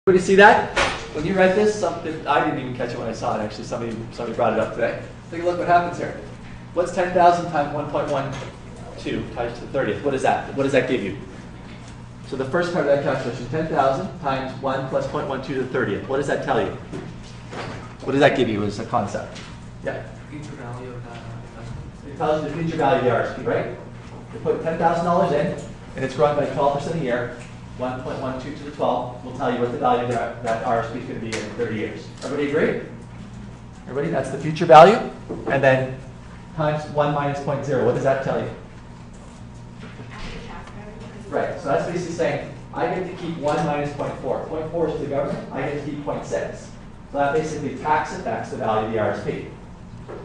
Everybody see that? When you read this, something I didn't even catch it when I saw it. Actually, somebody brought it up today. Take a look what happens here. What's 10,000 times 1.12 times to the 30th? What is that? What does that give you? So the first part of that calculation, 10,000 times 1 plus 0.12 to the 30th. What does that tell you? What does that give you as a concept? Yeah. Future value of that investment. It tells you the future value of the RSP, right? You put $10,000 in, and it's growing by 12% a year. 1.12 to the 12 will tell you what the value of that RSP is going to be in 30 years. Everybody agree? Everybody, that's the future value. And then times 1 minus 0.0, what does that tell you? Right, so that's basically saying I get to keep 1 minus 0.4. 0.4 is to the government, I get to keep 0.6. So that basically tax affects the value of the RSP.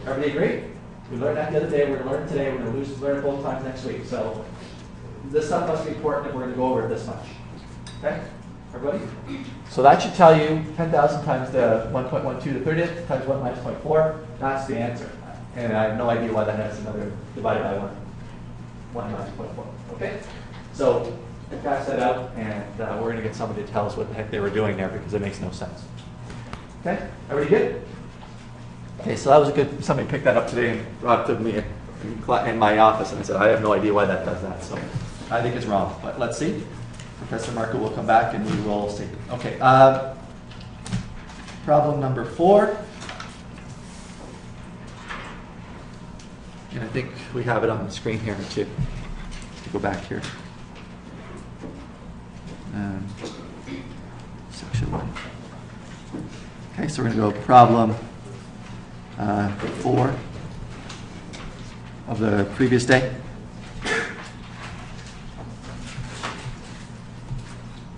Everybody agree? We learned that the other day, we're going to learn it today, we're going to learn it both times next week. So this stuff must be important if we're going to go over it this much. Okay, everybody? So that should tell you 10,000 times the 1.12 to the 30th times 1 minus 0.4. That's the answer. And I have no idea why that has another divided by 1. 1 minus 0.4. Okay? So catch that out, and we're going to get somebody to tell us what the heck they were doing there because it makes no sense. Okay? Everybody good? Okay, so that was a good, somebody picked that up today and brought it to me in my office, and I said, I have no idea why that does that. So I think it's wrong, but let's see. Professor Marco will come back and we will see. Okay, problem number 4. And I think we have it on the screen here too. Go back here. Section 1. Okay, so we're going to go problem 4 of the previous day.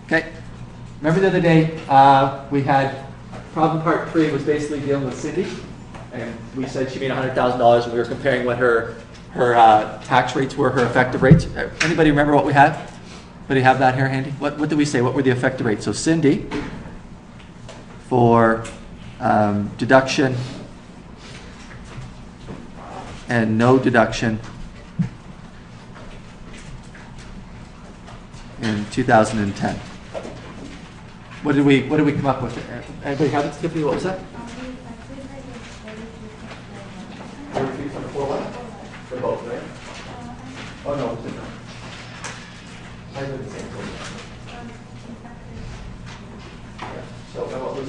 Okay, remember the other day we had problem part 3 was basically dealing with Cindy, and we said she made $100,000 and we were comparing what her tax rates were, her effective rates. Anybody remember what we had? Anybody have that here handy? What did we say? What were the effective rates? So Cindy, for deduction and no deduction in 2010. What did we come up with? Anybody have it, Tiffany? What was that? 43.41 for both, right? Oh no, it's different. I did the same thing. So what was?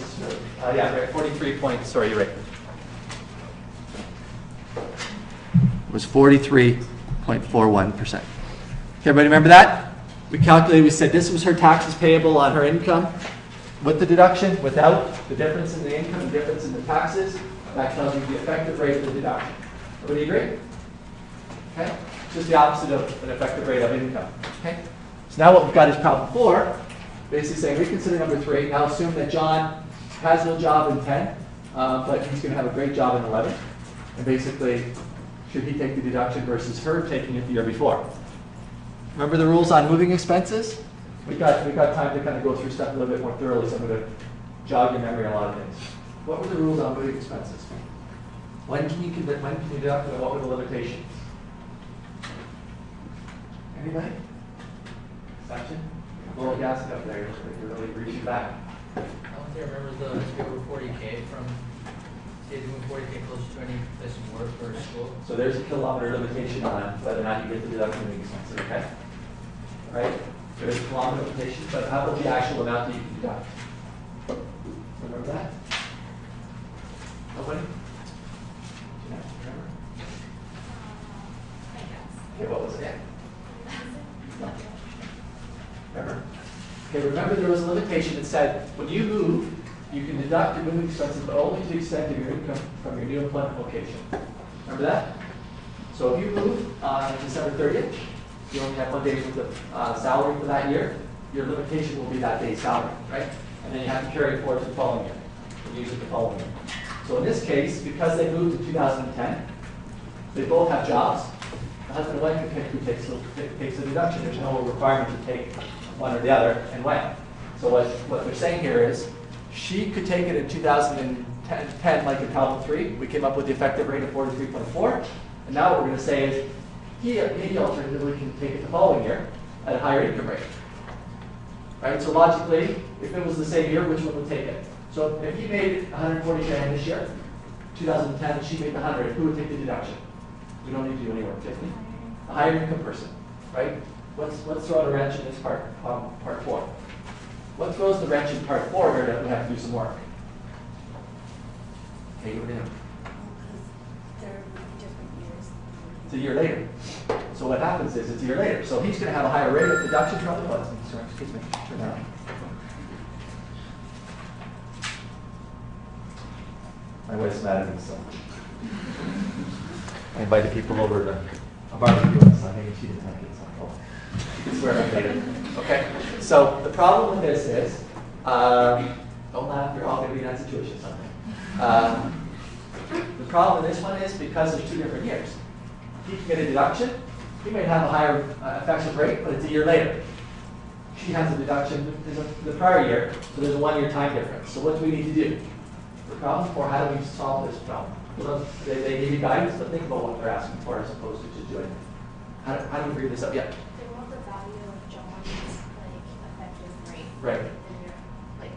Yeah, right. 43 points. Sorry, you're right. It was 43.41%. Okay, everybody remember that? We calculated. We said this was her taxes payable on her income. With the deduction, without the difference in the income, the difference in the taxes, that tells you the effective rate of the deduction. Everybody agree? Okay? It's just the opposite of an effective rate of income. Okay? So now what we've got is problem 4, basically saying reconsider number 3. Now assume that John has no job in 10, but he's going to have a great job in 11. And basically, should he take the deduction versus her taking it the year before? Remember the rules on moving expenses? We've got time to kind of go through stuff a little bit more thoroughly, so I'm going to jog your memory on a lot of things. What were the rules on moving expenses? When can you deduct, and what were the limitations? Anybody? Exception? Blow a gasket up there, you're really reaching back. I don't think I remember the over 40K from doing 40K close to any place of work or school. So there's a kilometer limitation on whether or not you get the deduct moving expenses, okay? All right? There's a kilometer limitation, but how about the actual amount that you can deduct? Remember that? Nobody? Remember? Okay, what was it? No. Remember? Okay, remember there was a limitation that said when you move, you can deduct your moving expenses, but only to the extent of your income from your new employment location. Remember that? So if you move on December 30th, you only have 1 day's worth of salary for that year, your limitation will be that day's salary, right? And then you have to carry it forward to the following year, and use it the following year. So in this case, because they moved in 2010, they both have jobs. The husband and wife can pick who takes the deduction. There's no requirement to take one or the other and when. So what they're saying here is, she could take it in 2010, like in problem 3. We came up with the effective rate of 43.4. And now what we're going to say is, he alternatively can take it the following year at a higher income rate. right? So logically, if it was the same year, which one would take it? So if he made 140 grand this year, 2010, and she made 100, who would take the deduction? We don't need to do any work, Tiffany. A higher income person, right? Let's throw out a wrench in this part 4. What throws the wrench in part 4 here that we have to do some work? Okay, what do you know? They're different years. It's a year later. So what happens is it's a year later. So he's going to have a higher rate of deduction probably. Oh, sorry, excuse me. Turn that on. My wife's mad at me, so I invited people over to a barbecue on Sunday, and she didn't like it. So you can swear at me later. Okay. So the problem with this is, don't laugh. You're all going to be in that situation someday. The problem with this one is because there's 2 different years. He can get a deduction. He may have a higher effective rate, but it's a year later. She has a deduction in the prior year, so there's a 1-year time difference. So what do we need to do? The problem for how do we solve this problem? Well, they give you guidance, but think about what they're asking for as opposed to just doing it. How do we figure this out? Yeah. They want the value of John's effective rate. Right. And you're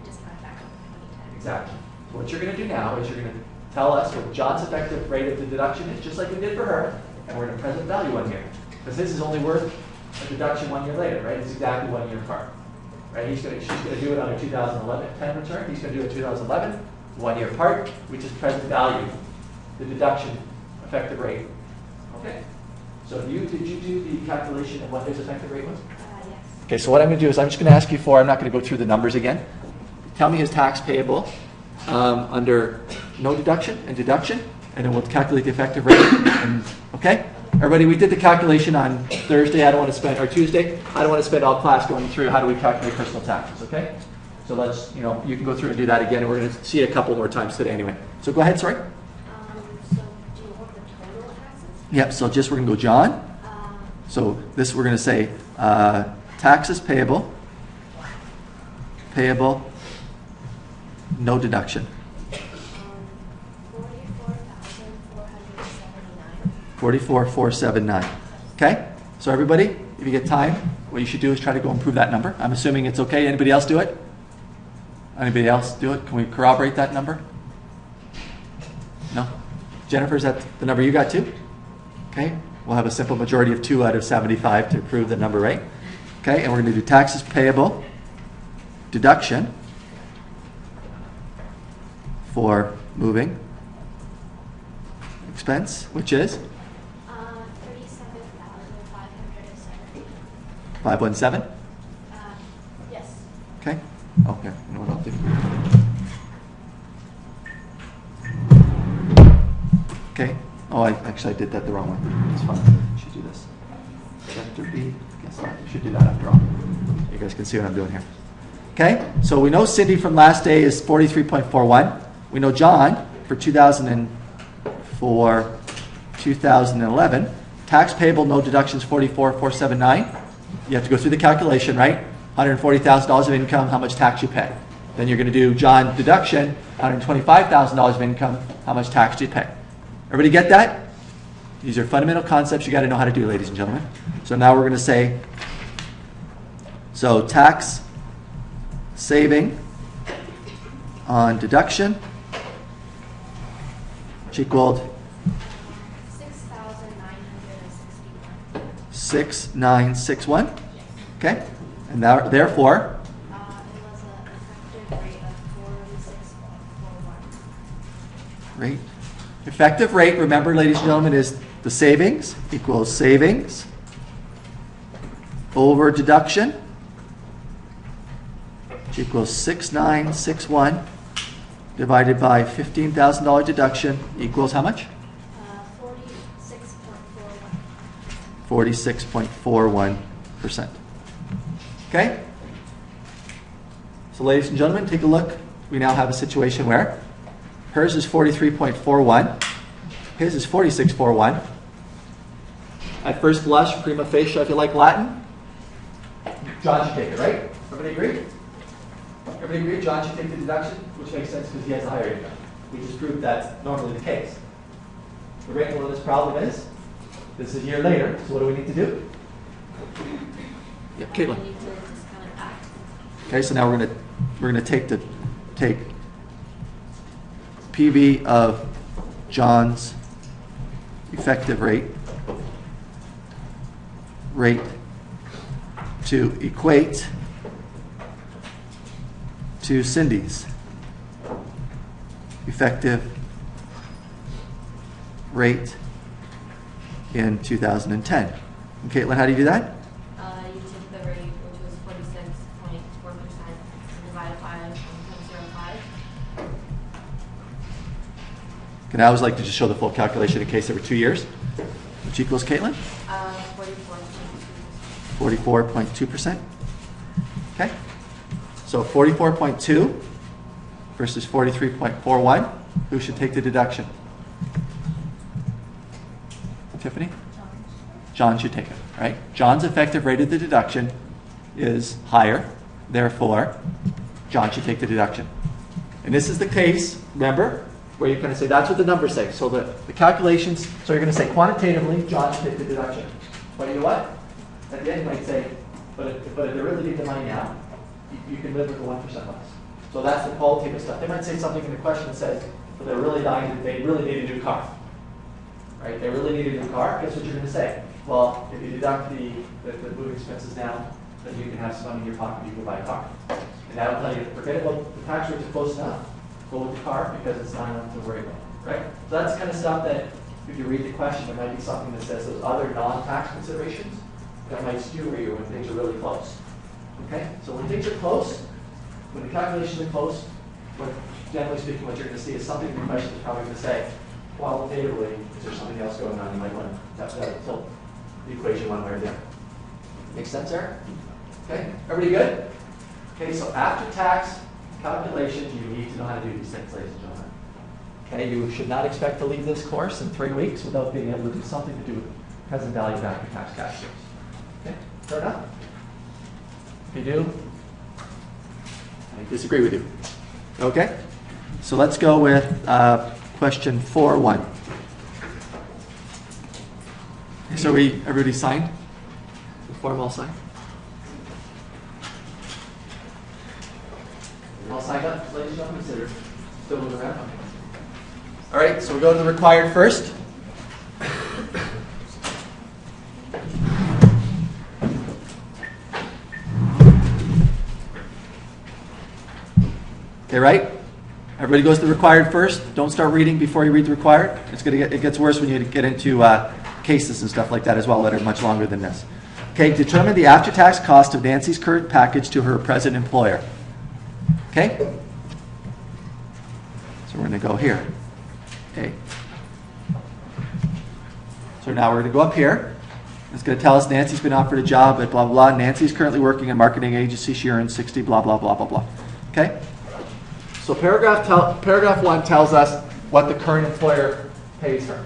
discount back up to 2010. Exactly. So what you're going to do now is you're going to tell us what John's effective rate of the deduction is, just like we did for her, and we're going to present value 1 year. Because this is only worth a deduction 1 year later, right? It's exactly 1 year apart. Right? She's going to do it on her 2010 return. He's going to do it 2011, 1 year apart. We just present value the deduction effective rate. Okay? So did you do the calculation of what his effective rate was? Yes. Okay, so what I'm going to do is I'm just going to ask you for, I'm not going to go through the numbers again. Tell me his tax payable under no deduction and deduction, and then we'll calculate the effective rate. And, okay? Everybody, we did the calculation on Thursday. I don't want to spend, or Tuesday. I don't want to spend all class going through how do we calculate personal taxes, okay? So let's, you can go through and do that again, and we're going to see it a couple more times today anyway. So go ahead, sorry. So do you want the total taxes? Yep, so just we're going to go John. So this we're going to say taxes payable, no deduction. 44,479. Okay? So everybody, if you get time, what you should do is try to go improve that number. I'm assuming it's okay. Anybody else do it? Anybody else do it? Can we corroborate that number? No? Jennifer, is that the number you got too? Okay? We'll have a simple majority of 2 out of 75 to prove the number, right? Okay, and we're going to do taxes payable, deduction for moving expense, which is 37,570. 517? Yes. Okay. Okay. You know what I'll do? Okay. Oh, I did that the wrong way. It's fine. I should do this. Chapter B. Guess not. I should do that after all. You guys can see what I'm doing here. Okay. So we know Cindy from last day is 43.41. We know John for 2011. Tax payable, no deductions, 44,479. You have to go through the calculation, right? $140,000 of income, how much tax you pay. Then you're going to do John deduction, $125,000 of income, how much tax do you pay? Everybody get that? These are fundamental concepts you got to know how to do, ladies and gentlemen. So now we're going to say, so tax saving on deduction, which equaled 6,961. 6,961. Okay? And now, therefore, It was an effective rate of 46.41. rate. Effective rate, remember, ladies and gentlemen, is the savings equals savings over deduction, which equals 6,961 divided by $15,000 deduction equals how much? 46.41. 46.41%. Okay? So ladies and gentlemen, take a look. We now have a situation where hers is 43.41. His is 46.41. At first blush, prima facie, if you like Latin, John should take it, right? Everybody agree? Everybody agree? John should take the deduction, which makes sense because he has a higher income. We just proved that's normally the case. The wrinkle of this problem is, this is a year later, so what do we need to do? Yeah, Caitlin. We need to discount it back. Okay, so now we're gonna take PV of John's effective rate to equate to Cindy's effective rate in 2010. And Caitlin, how do you do that? You took the rate, which was 46.4%, and divided by 1.05. And I always like to just show the full calculation in case there were 2 years, which equals, Caitlin? 44.2%. 44.2%. Okay. So 44.2 versus 43.41. Who should take the deduction? Tiffany? John should take it, right? John's effective rate of the deduction is higher. Therefore, John should take the deduction. And this is the case, remember, where you're going to say that's what the numbers say. So the calculations, so you're going to say quantitatively, John should take the deduction. But you know what? At the end, you might say, but if they really need the money now, you can live with the 1% less. So that's the qualitative stuff. They might say something in the question that says, but they're really dying, they really need a new car. Right? They really need a new car. Guess what you're going to say? Well, if you deduct the moving expenses now, then you can have some money in your pocket, you can buy a car. And that'll tell you, forget about the tax rates are close enough. Go with the car because it's not enough to worry about. Right? So that's the kind of stuff that if you read the question, there might be something that says those other non-tax considerations that might skew you when things are really close. Okay? So when things are close, when the calculations are close, generally speaking, what you're going to see is something in the question is probably going to say, qualitatively, is there something else going on? You might want to tilt the equation one way or the other. Make sense there? Okay, everybody good? Okay, so after tax calculations, you need to know how to do these things, ladies and gentlemen. Okay, you should not expect to leave this course in 3 weeks without being able to do something to do with present value of after tax cash flows. Okay, fair enough? If you do, I disagree with you. Okay, so let's go with question 4.1. So everybody signed? The form all signed? All signed up, ladies and gentlemen? Consider still moving around. Okay. All right, so we go to the required first. Okay, right? Everybody goes to the required first. Don't start reading before you read the required. It gets worse when you get into cases and stuff like that as well that are much longer than this. Okay, determine the after-tax cost of Nancy's current package to her present employer. Okay? So we're going to go here. Okay. So now we're going to go up here. It's going to tell us Nancy's been offered a job at blah, blah, blah. Nancy's currently working at a marketing agency. She earns 60, blah, blah, blah, blah, blah. Okay? So paragraph 1 tells us what the current employer pays her.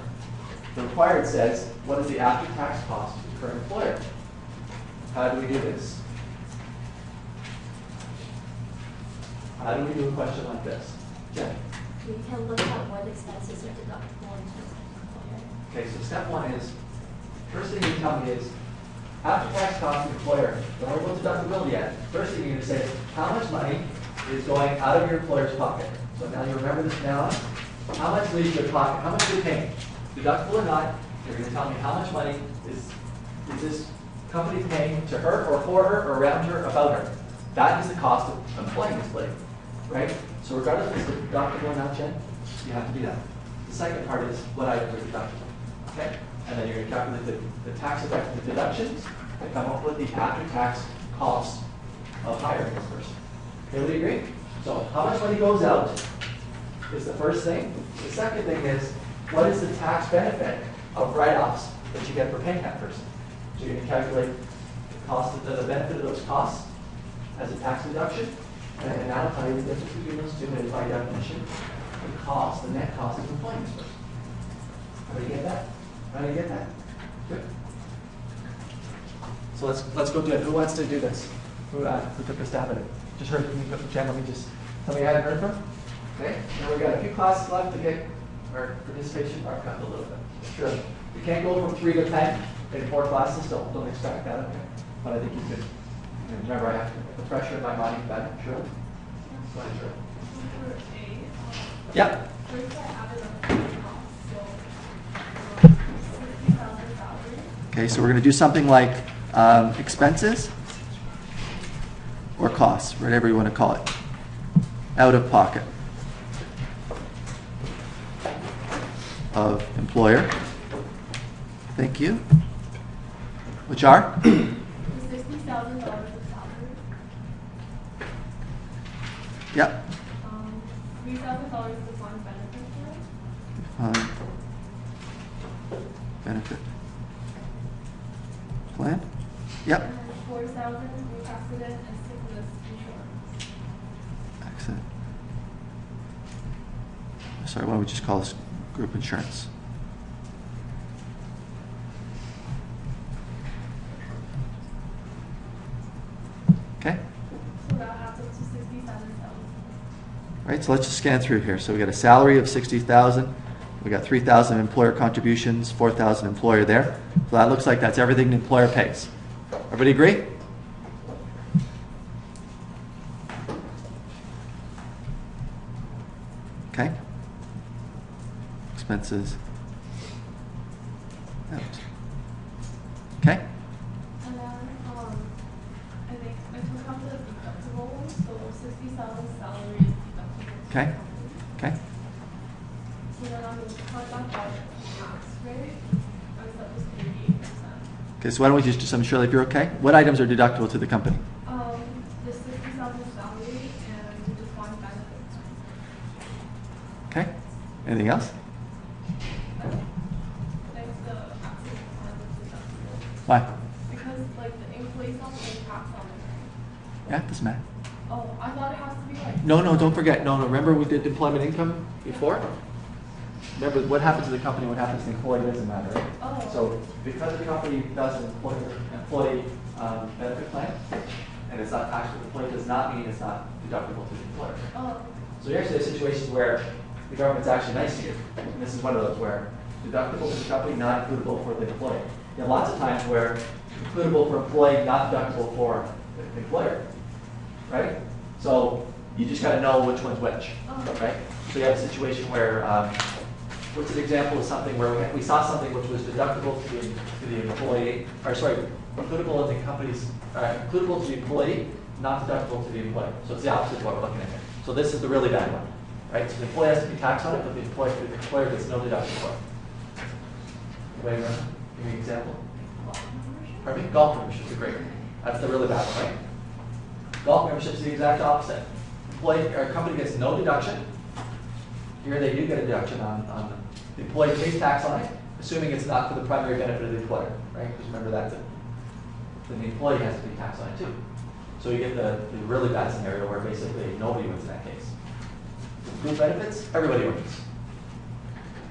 The required says, what is the after-tax cost to the current employer? How do we do this? How do we do a question like this? Jen? We can look at what expenses are deductible in terms of employer. Okay, so step 1 is, first thing you tell me is, after-tax cost to the employer. Don't worry about deductibility yet. First thing you're going to say is, how much money is going out of your employer's pocket? So now you remember this now. How much leaves your pocket? How much are you paying? Deductible or not, you're going to tell me how much money is this company paying to her or for her or around her, about her. That is the cost of employing this lady, right? So regardless if it's deductible or not, Jen, you have to do that. The second part is what items are deductible, okay? And then you're going to calculate the tax effect of the deductions and come up with the after-tax cost of hiring this person. Okay, we agree? So how much money goes out is the first thing. The second thing is, what is the tax benefit of write-offs that you get for paying that person? So you're going to calculate the cost of the benefit of those costs as a tax deduction, and then that'll tell you the difference between those two, and by definition, the cost, the net cost of employing this person. Everybody get that? Everybody get that? Good. So let's go do it. Who wants to do this? Who took a stab at it? Just heard from you, Jen. Let me just tell me you hadn't heard from. Okay. Now we've got a few classes left to get our participation marked up a little bit. Sure. You can't go from 3 to 10 in 4 classes. Don't expect that. Okay. But I think you could And remember, I have the pressure in my mind better, sure? Go ahead, sure. For A, Yep. first I added up the cost, so 60,000 salary. Okay, so we're going to do something like expenses or costs, whatever you want to call it. Out of pocket of employer. Thank you. Which are? The $60,000 of salary. Yep. $3,000 of defined benefit Defined benefit plan. Yep. and then $4,000 with accident and sickness insurance. Excellent. Sorry, why don't we just call this group insurance? Okay. So that adds up to 67,000. Right, so let's just scan through here. So we got a salary of 60,000. We got 3,000 employer contributions, 4,000 employer there. So that looks like that's everything the employer pays. Everybody agree? Okay. Expenses. Out. Okay. And then, I think I took out the deductible one, so 60,000 salary is deductible. Okay. Okay. So then I'm going to cut back by tax rate, I set this 38%. Okay, so why don't we just do some, Shirley, if you're okay? What items are deductible to the company? The 60,000 salary and the defined benefits. Okay. Anything else? Next, the accident plan with deductible. Why? Because like the employees don't pay tax on it. Yeah, it doesn't matter. Oh, I thought it has to be like. No, don't forget. No, remember we did employment income before? Remember, what happens to the company, what happens to the employee doesn't matter, right? Oh. So because the company does an employee benefit plan, and it's not taxable to the employee, does not mean it's not deductible to the employer. Oh. So you're actually in situations where the government's actually nice to you. And this is one of those where deductible to the company, not includable for the employee. You have lots of times where includable for employee, not deductible for the employer, right? So you just got to know which one's which, right? So you have a situation where, what's an example of something where we saw something which was deductible to the employee, or sorry, includable in the company's, includable to the employee, not deductible to the employer. So it's the opposite of what we're looking at here. So this is the really bad one, right? So the employee has to be taxed on it, but the employer gets no deduction for it. Wait, give me an example. Pardon me? Golf memberships are great. That's the really bad one, right? Golf membership is the exact opposite. Employee or company gets no deduction. Here they do get a deduction on the employee pays tax on it, assuming it's not for the primary benefit of the employer, right? Because remember that's it. Then the employee has to be taxed on it too. So you get the really bad scenario where basically nobody wins in that case. Group benefits, everybody wins.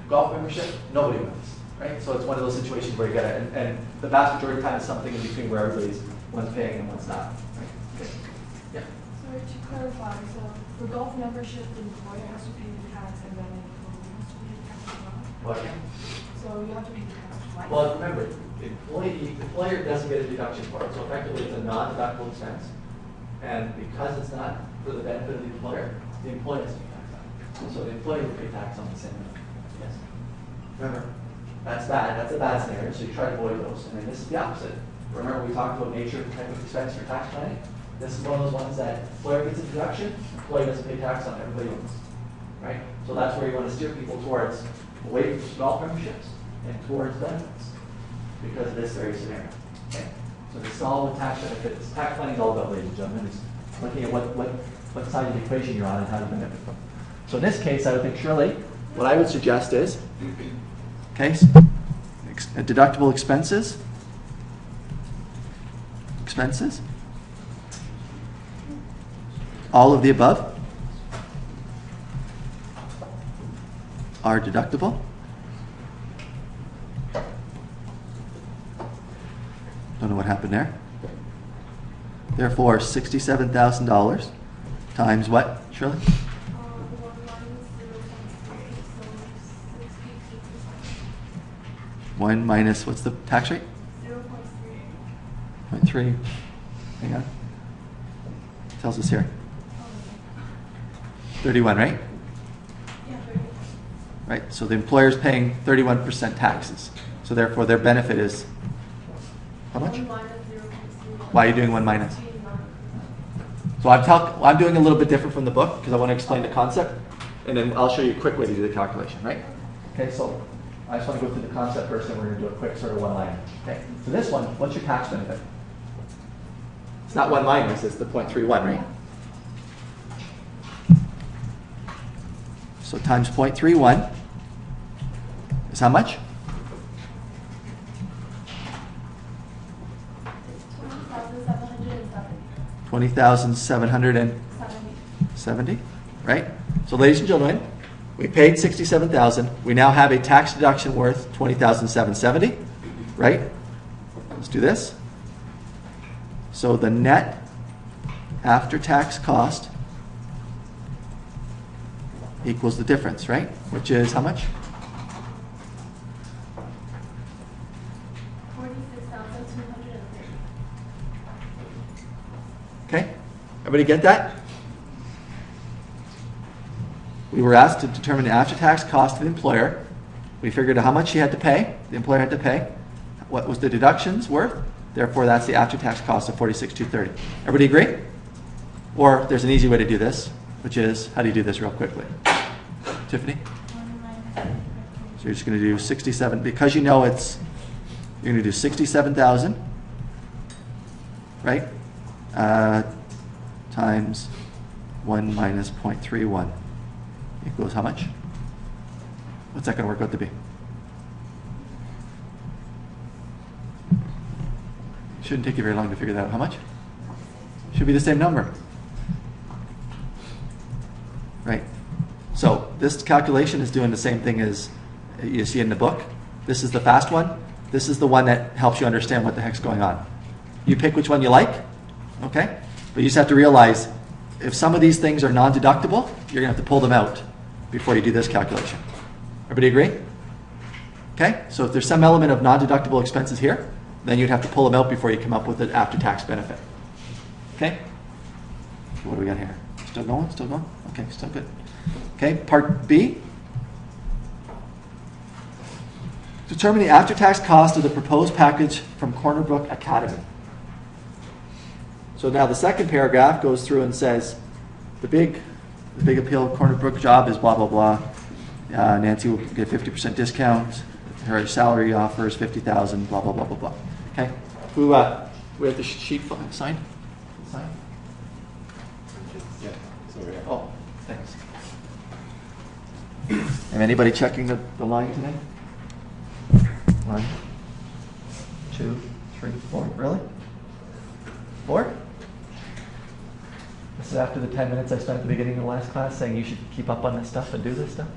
Golf membership, nobody wins, right? So it's one of those situations where you get it, and the vast majority of the time it's something in between where everybody's one's paying and one's not. Right? Okay. Yeah. So to clarify, so for golf membership, the employer has to pay the tax and then the employee has to pay the tax as well? Well, yeah. So you have to pay the tax twice? Well, remember, the employer doesn't get a deduction for it, so effectively it's a non-deductible expense. And because it's not for the benefit of the employer has to pay tax on it. So the employer will pay tax on the same amount. Yes. Remember, that's bad. That's a bad scenario, so you try to avoid those. And then this is the opposite. Remember, we talked about nature of type of expense for tax planning. This is one of those ones that employer gets a deduction, employee doesn't pay tax on it, everybody wins. Right? So that's where you want to steer people towards away from golf memberships and towards benefits because of this very scenario. Okay? So this is all with tax benefits. Tax planning is all about, ladies and gentlemen, is looking at what side of the equation you're on and how to benefit from. So in this case, I would think surely what I would suggest is, okay, deductible expenses. All of the above are deductible. Don't know what happened there. Therefore, $67,000 times what, Shirley? 1 minus 0.3, so 62%. 1 minus, what's the tax rate? 0.38. 0.3. Hang on. Tells us here. Oh, 31, right? yeah, 30. Right, so the employer's paying 31% taxes. So therefore their benefit is, how much? 1 minus 0.3. Why are you doing 1 minus? 15 So I'm doing a little bit different from the book because I want to explain the concept, and then I'll show you a quick way to do the calculation, right? Okay, so I just want to go through the concept first, and we're going to do a quick sort of one-liner. Okay, so this one, what's your tax benefit? It's not 1 minus, it's the 0.31, right? So times 0.31 is how much? It's 20,770. 20,770, right? So ladies and gentlemen, we paid 67,000. We now have a tax deduction worth 20,770, right? Let's do this. So the net after-tax cost equals the difference, right? Which is how much? 46,230. Okay, everybody get that? We were asked to determine the after-tax cost of the employer. We figured out how much he had to pay, the employer had to pay, what was the deductions worth, therefore that's the after-tax cost of 46,230. Everybody agree? Or there's an easy way to do this, which is, how do you do this real quickly? Tiffany? 1 minus So you're just going to do 67, because you know it's, you're going to do 67,000, right? Times 1 minus 0.31 equals how much? What's that going to work out to be? Shouldn't take you very long to figure that out. How much? Should be the same number. Right. So this calculation is doing the same thing as you see in the book. This is the fast one. This is the one that helps you understand what the heck's going on. You pick which one you like, okay? But you just have to realize if some of these things are non-deductible, you're going to have to pull them out before you do this calculation. Everybody agree? Okay, so if there's some element of non-deductible expenses here, then you'd have to pull them out before you come up with an after-tax benefit. Okay? What do we got here? Still going? Still going? Okay, still good. Okay, part B. Determine the after-tax cost of the proposed package from Corner Brook Academy. So now the second paragraph goes through and says the big appeal Corner Brook job is blah, blah, blah. Nancy will get 50% discount. Her salary offer is $50,000, blah, blah, blah, blah, blah. Okay? Who, we have the sheet signed? Signed? Yeah, it's over here. Oh, thanks. Anybody checking the line today? 1, 2, 3, 4. Really? 4? This is after the 10 minutes I spent at the beginning of the last class saying you should keep up on this stuff and do this stuff?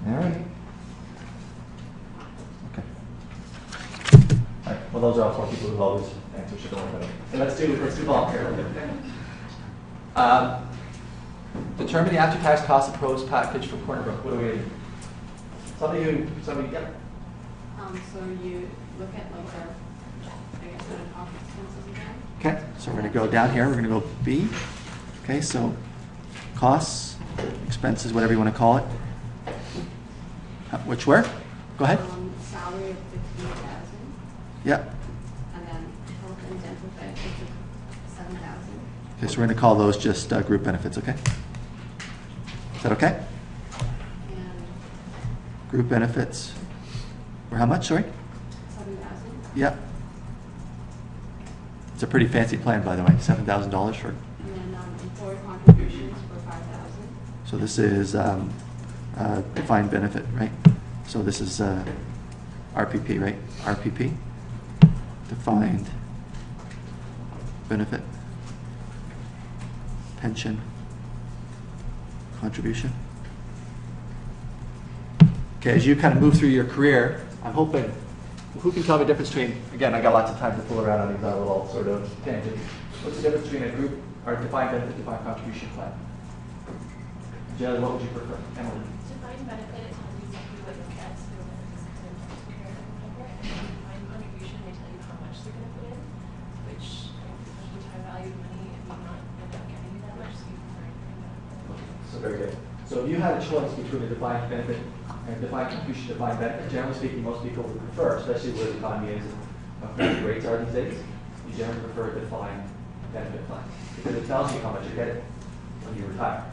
All right. Okay. All right. Well, those are all 4 people who always answer should don't worry about it. So let's do volunteer a little bit. Determine the after-tax cost of proposed package for Corner Brook. What do we do? Somebody, yeah. So you look at like our, I guess, our office expenses again. Okay, so we're going to go down here. We're going to go B. Okay, so costs, expenses, whatever you want to call it. Which where? Go ahead. Salary of 15,000, Yep. and then health and dental benefits of 7,000. Okay, so we're going to call those just group benefits, okay? Is that okay? And Group benefits. Or how much, sorry? 7,000. Yep. It's a pretty fancy plan, by the way, $7,000 for. And then employer contributions for 5,000. So this is defined benefit, right? So this is RPP, right? RPP, defined benefit, pension, contribution. Okay, as you kind of move through your career, I'm hoping, who can tell me the difference between, again, I got lots of time to fool around on these little sort of tangents. What's the difference between a group or defined benefit, defined contribution plan? Jelly, what would you prefer? Emily? Defined benefit, it tells you exactly what you'll get, so it's going to take care of whatever. And defined contribution, they tell you how much they're going to put in, which, especially high valued money, if you're not in So very good. So if you had a choice between a defined benefit and defined contribution defined benefit, generally speaking, most people would prefer, especially where the economy is and credit rates are these days, you generally prefer a defined benefit plan because it tells you how much you're getting when you retire.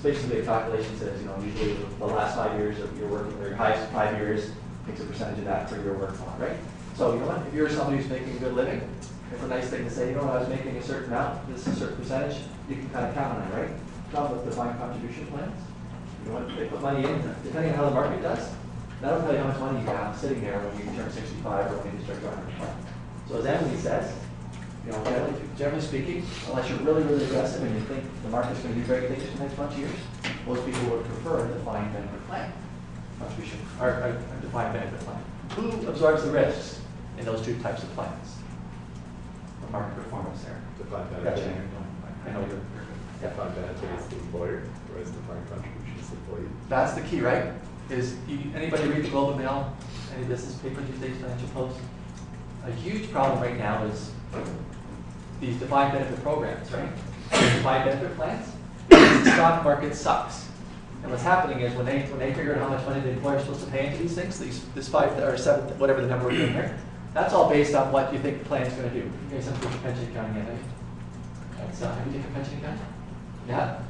So basically, a calculation says, usually the last 5 years of your working, or your highest 5 years, takes a percentage of that for your work on, right? So you know what? If you're somebody who's making a good living, it's a nice thing to say, I was making a certain amount, this is a certain percentage, you can kind of count on it, right? Problem with defined contribution plans. They put money in, depending on how the market does, that'll tell you how much money you have sitting there when you turn 65 or when you start driving a car. So as Emily says, generally speaking, unless you're really, really aggressive and you think the market's going to do great things for the next bunch of years, most people would prefer a defined benefit plan contribution, or a defined benefit plan. Who absorbs the risks in those two types of plans? The market performance there. Defined Gotcha. benefit. I know you're good. Yeah. Defined benefit is the employer, whereas defined contribution is the employee. That's the key, right? Anybody read the Globe and Mail, any business paper these days, Financial Post? A huge problem right now is these defined benefit programs, right? Defined benefit plans. The stock market sucks. And what's happening is when they figure out how much money the employer is supposed to pay into these things, this 5 or 7, whatever the number we're doing here, that's all based on what you think the plan is going to do. You guys have to do pension accounting yet, have you? Have you taken pension accounting? Yeah?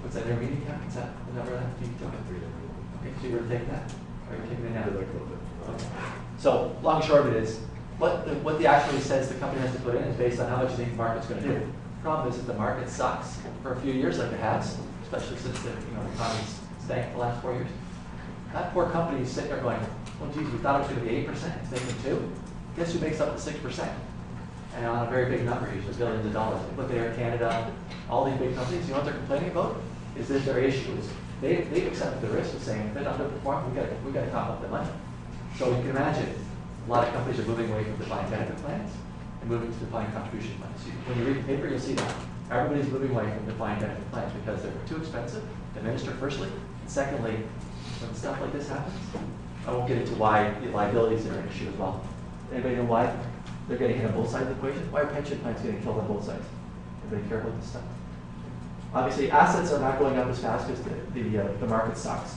What's that, intermediate account? Is that the number that you took? Okay, so you're going to take that? Or are you taking it now? Okay. So, long and short of it is, what the actually says the company has to put in is based on how much you think the market's going to do. The problem is that the market sucks for a few years like it has, especially since the economy's stank the last 4 years. That poor company is sitting there going, well, geez, we thought it was going to be 8%, it's making 2. Guess who makes up the 6%? And on a very big number, usually billions of dollars. Look at Air Canada, all these big companies, you know what they're complaining about? Is that their issue is they've accepted the risk of saying, if they're not underperforming, we got to top up the money. So you can imagine, a lot of companies are moving away from defined benefit plans and moving to defined contribution plans. When you read the paper, you'll see that. Everybody's moving away from defined benefit plans because they're too expensive to administer, firstly. And secondly, when stuff like this happens, I won't get into why the liabilities are an issue as well. Anybody know why they're getting hit on both sides of the equation? Why are pension plans getting killed on both sides? Everybody care about this stuff? Obviously, assets are not going up as fast because the market sucks.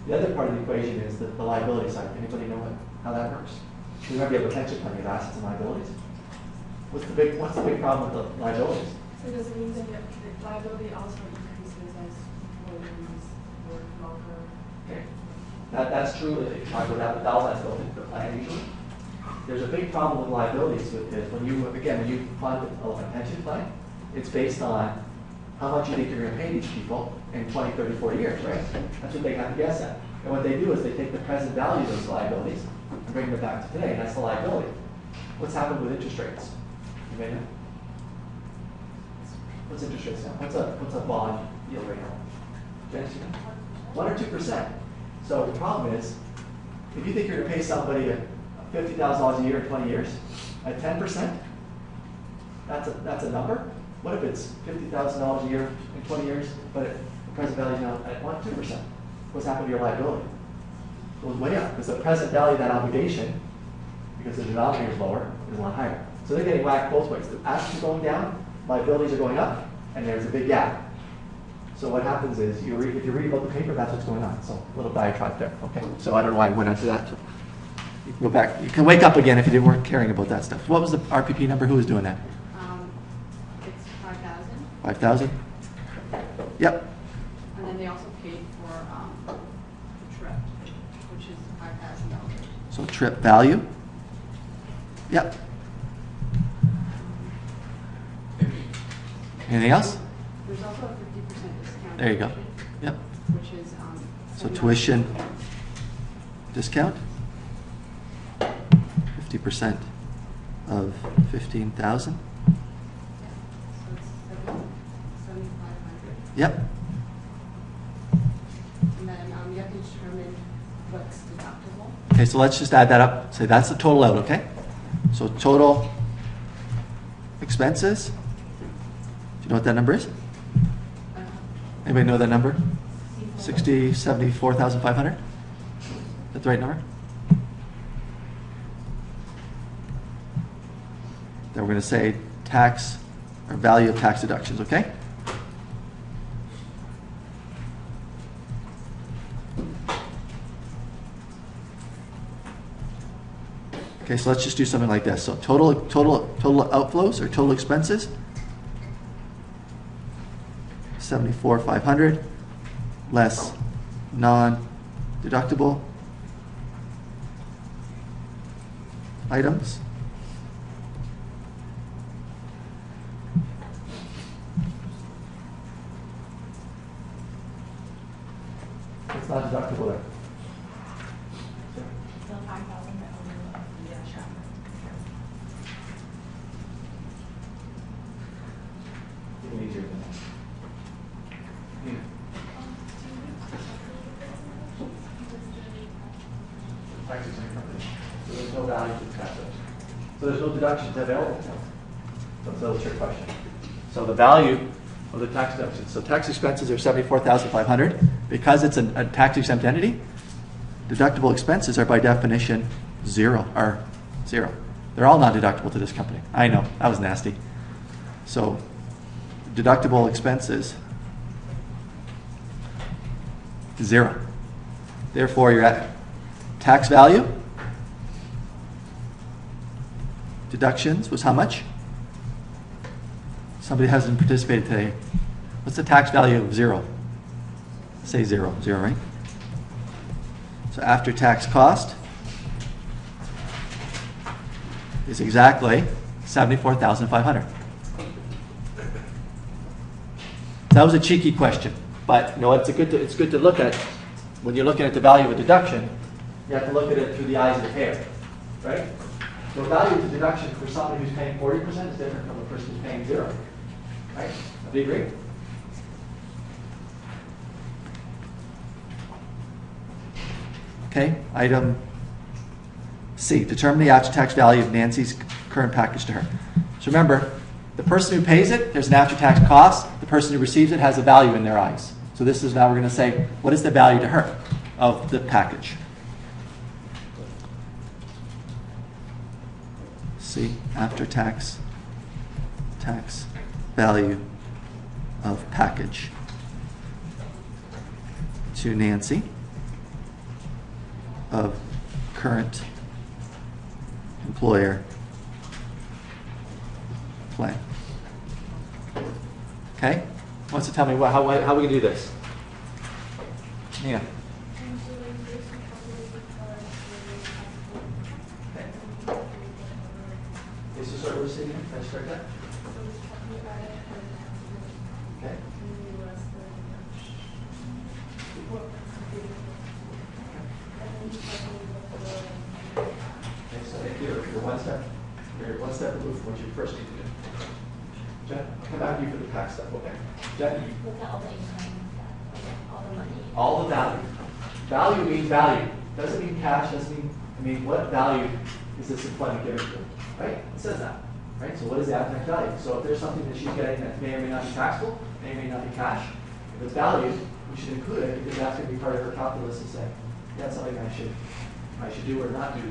The other part of the equation is the liability side. Anybody know how that works? Remember, you have a pension plan, you have assets and liabilities. What's the big problem with the liabilities? So does it mean that the liability also increases as employees work longer? Okay. That's true if you talk about that, that's built into the plan usually. There's a big problem with liabilities with this. When you fund a pension plan, it's based on how much you think you're going to pay these people in 20, 30, 40 years, right? That's what they have to guess at. And what they do is they take the present value of those liabilities and bring them back to today, and that's the liability. What's happened with interest rates? You may know? What's interest rates now? What's a bond yield right now? Janice, you know? 1 or 2%. So the problem is, if you think you're going to pay somebody $50,000 a year in 20 years at 10%, that's a number. What if it's $50,000 a year in 20 years, but the present value is now at 2%? What's happened to your liability? It goes way up because the present value of that obligation, because the denominator is lower, is a lot higher. So they're getting whacked both ways. The assets are going down, liabilities are going up, and there's a big gap. So what happens is, if you read about the paper, that's what's going on. So a little diatribe there. Okay. So I don't know why I went into that. So you can go back. You can wake up again if you weren't caring about that stuff. What was the RPP number? Who was doing that? It's 5,000. 5,000. Yep. And then they also paid for the trip, which is $5,000. So trip value. Yep. Anything else? There's also a 50% discount. There you go. tuition, Yep. Which is So tuition discount. 50% of 15,000. Yeah. So it's 7,500. Yep. And then you have to determine what's deductible. Okay, so let's just add that up. Say that's the total out, okay? So total expenses. Do you know what that number is? Anybody know that number? 74,500? That's the right number? Then we're going to say tax or value of tax deductions, okay? Okay, so let's just do something like this. So total outflows or total expenses, 74,500 less non-deductible items. It's not deductible there. Still 5,000 that only the chapter. Even easier than that. Yeah. Tax exempt company. So there's no value to the tax deduction. So there's no deductions available to them. That's a little trick question. So the value of the tax deduction. So tax expenses are 74,500. Because it's a tax exempt entity, deductible expenses are by definition zero. They're all non-deductible to this company. I know, that was nasty. So deductible expenses, zero. Therefore, you're at tax value. Deductions was how much? Somebody hasn't participated today. What's the tax value of zero? Say zero, right? So after tax cost is exactly 74,500. That was a cheeky question, but you know it's good to look at when you're looking at the value of a deduction. You have to look at it through the eyes of the payer, right? The value of the deduction for somebody who's paying 40% is different from a person who's paying zero, right? Do you agree? Okay, item C, determine the after-tax value of Nancy's current package to her. So remember, the person who pays it, there's an after-tax cost. The person who receives it has a value in their eyes. So this is now we're going to say, what is the value to her of the package? C, after-tax tax value of package to Nancy of current employer plan. Okay? Wants to tell me how we can do this? Yeah. Is this what we're seeing? Can I start that? Okay. Okay, so you're one step removed from what you first need to do. Jen, I'll come back to you for the tax stuff, okay? Jen? Look at all the income, all the money. All the value. Value means value. Doesn't mean cash, doesn't mean, what value is this employment giving to? Right? It says that. Right? So what is the after-tax value? So if there's something that she's getting that may or may not be taxable, may or may not be cash, if it's valued, we should include it because that's going to be part of her calculus to say, that's something I should do or not do,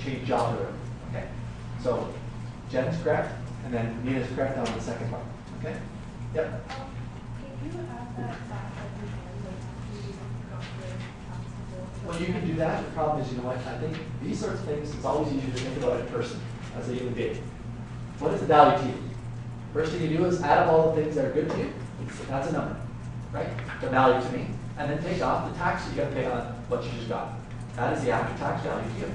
change job or whatever. Okay? So Jen's correct, and then Nina's correct on the second part. Okay? Yep. Can you add that back at the end, like after you calculate taxable? Well, you can do that. The problem is, you know what? I think these sorts of things, it's always easier to think about in person as a human being. What is the value to you? First thing you do is add up all the things that are good to you. That's a number, right? The value to me. And then take off the tax you got to pay on what you just got. That is the after-tax value to you.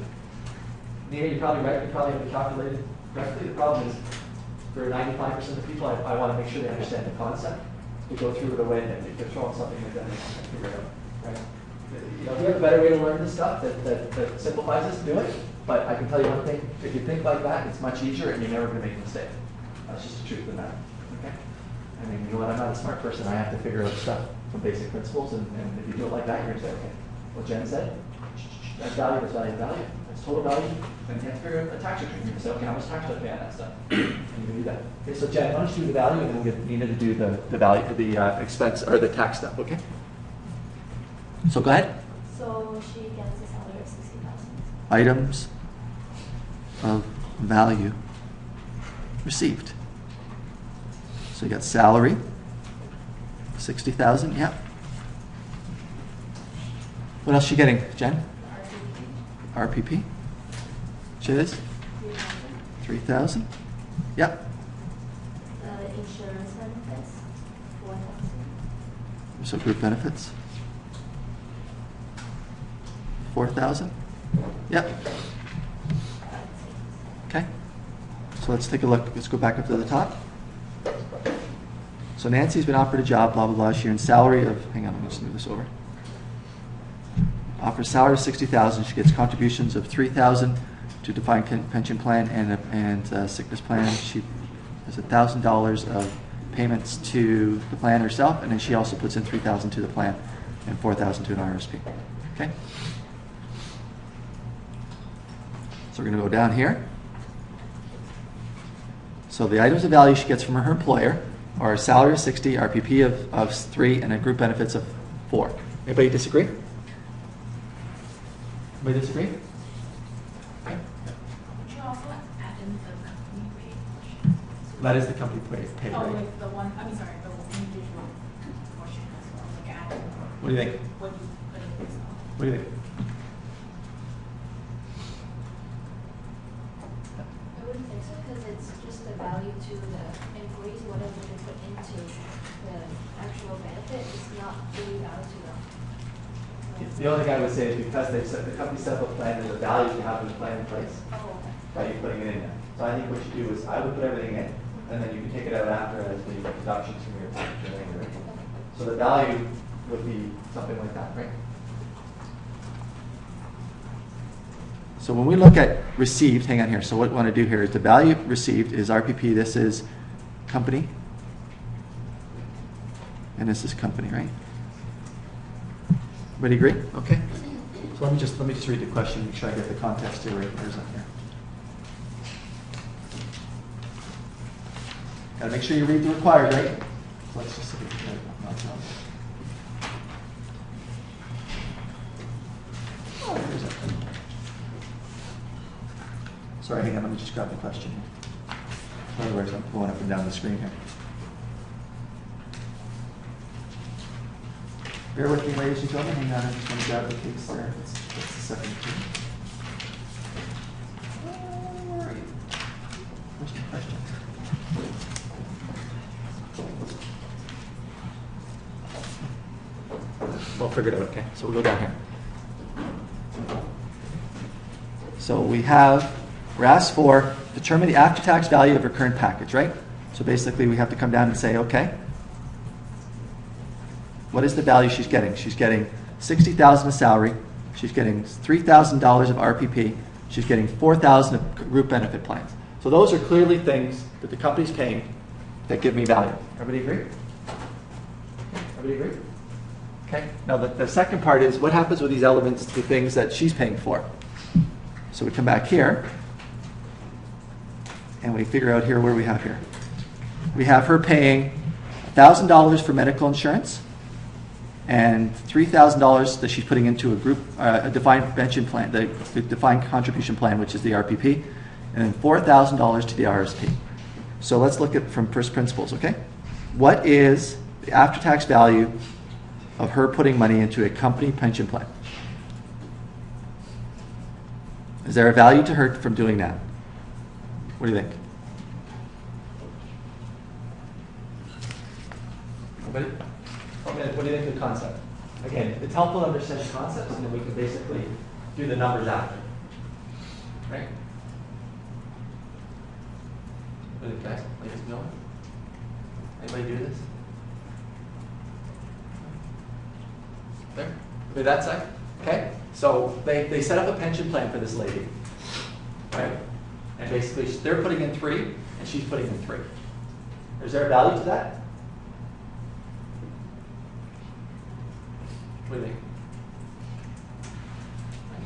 Nina, you're probably right. You probably have it calculated correctly. The problem is, for 95% of people, I want to make sure they understand the concept. To go through it a way that if they're throwing something like that, they can't figure it out, right? You know, if you have a better way to learn this stuff that simplifies this, do it. But I can tell you one thing, if you think like that, it's much easier and you're never going to make a mistake. That's just the truth of the matter. Okay? I mean, you know what, I'm not a smart person. I have to figure out stuff from basic principles, and if you do it like that, you're going to say, okay, what Jen said, that's value, that's total value, then you have to figure out a tax return. You can say, okay, how much tax do I pay on that stuff? And you can do that. Okay, so Jen, why don't you do the value, and then we'll get Nina to do the value, the expense, or the tax stuff, okay? So go ahead. So she gets a salary of 60,000. Items of value received. So you got salary, 60,000, yeah. What else is she getting, Jen? RPP. She is? 3,000. Yep. Insurance benefits, 4,000. So group benefits. 4,000. Yep. Okay. So let's take a look. Let's go back up to the top. So Nancy's been offered a job, blah, blah, blah. She earns salary of, hang on, let me just move this over. Offers salary of 60,000. She gets contributions of 3,000 to defined pension plan and sickness plan. She has $1,000 of payments to the plan herself, and then she also puts in 3,000 to the plan and 4,000 to an RSP. Okay. So we're going to go down here. So the items of value she gets from her employer are a salary of 60, RPP of 3, and a group benefits of 4. Anybody disagree? Anybody disagree? Okay. Would you also add in the company paid portion? That is the company paid Oh, rate. like the one, I mean, sorry, the individual portion as well, like add in What do you think? what you put in yourself. What do you think? I wouldn't think so, because it's just the value to the employees, whatever they put into the actual benefit is not really value to them. The only thing I would say is because the company set up a plan, there's a value to having the plan in place Oh, okay. by you putting it in there. So I think what you do is I would put everything in, and then you can take it out after as the deductions from your pension. Right? So the value would be something like that, right? So when we look at received, hang on here. So what we want to do here is the value received is RPP. This is company, and this is company, right? Everybody agree? Okay. So let me just read the question, make sure I get the context here. Where's up here? Gotta make sure you read the required, right? So let's just see. Oh, here's it. Sorry, hang on. Let me just grab the question. Otherwise, I'm going up and down the screen here. Bear with me, ladies and gentlemen. Hang on, I just want to grab the case there. That's the second two. Where are you? Where's the question? We'll figure it out, okay? So we'll go down here. So we're asked for determine the after-tax value of her current package, right? So basically we have to come down and say, okay, what is the value she's getting? She's getting $60,000 of salary. She's getting $3,000 of RPP. She's getting $4,000 of group benefit plans. So those are clearly things that the company's paying that give me value. Everybody agree? Everybody agree? Okay. Now the second part is what happens with these elements to things that she's paying for. So we come back here and we figure out here where we have here. We have her paying $1,000 for medical insurance and $3,000 that she's putting into a defined pension plan, the defined contribution plan, which is the RPP, and then $4,000 to the RSP. So let's look at from first principles, okay? What is the after-tax value of her putting money into a company pension plan? Is there a value to her from doing that? What do you think? What do you think of the concept? Again, it's helpful to understand the concepts, and then we can basically do the numbers after. Right? What do you think, guys? Ladies and gentlemen? Anybody do this? There? Okay, that side? Okay? So they set up a pension plan for this lady. Right? And basically they're putting in 3 and she's putting in 3. Is there a value to that? What do you think?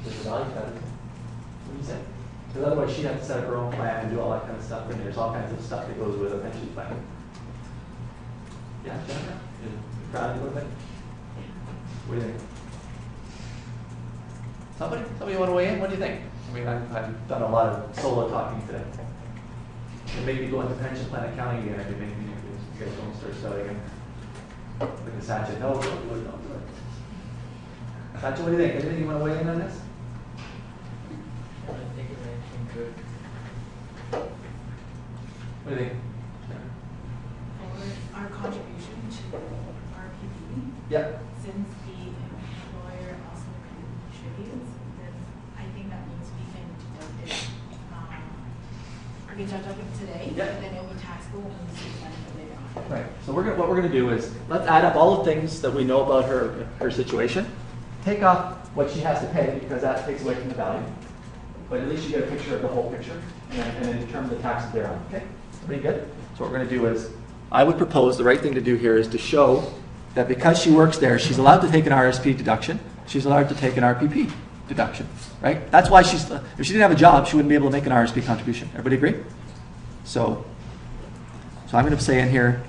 There's a value to that. What do you say? Because otherwise she'd have to set up her own plan and do all that kind of stuff, and there's all kinds of stuff that goes with a pension plan. Yeah, Jennifer? You proud a little bit? What do you think? Somebody want to weigh in? What do you think? I mean, I've done a lot of solo talking today. And maybe go into pension plan accounting again. I could maybe you guys don't start studying again. Look at Satya. No, don't do it. Satya, what do you think? Anything you want to weigh in on this? I think it may seem good. What do you think? For our contribution to RPP, Yep. since the employer also contributes, then I think that means we can deduct it, we can deduct it today, Yep. but then it'll be taxable when we see the benefit later on. Right. So what we're going to do is let's add up all the things that we know about her situation. Take off what she has to pay because that takes away from the value. But at least you get a picture of the whole picture, and then determine the taxes thereon. Okay. Pretty good. So what we're going to do is, I would propose the right thing to do here is to show that because she works there, she's allowed to take an RSP deduction. She's allowed to take an RPP deduction. Right. That's why if she didn't have a job, she wouldn't be able to make an RSP contribution. Everybody agree? So I'm going to say in here,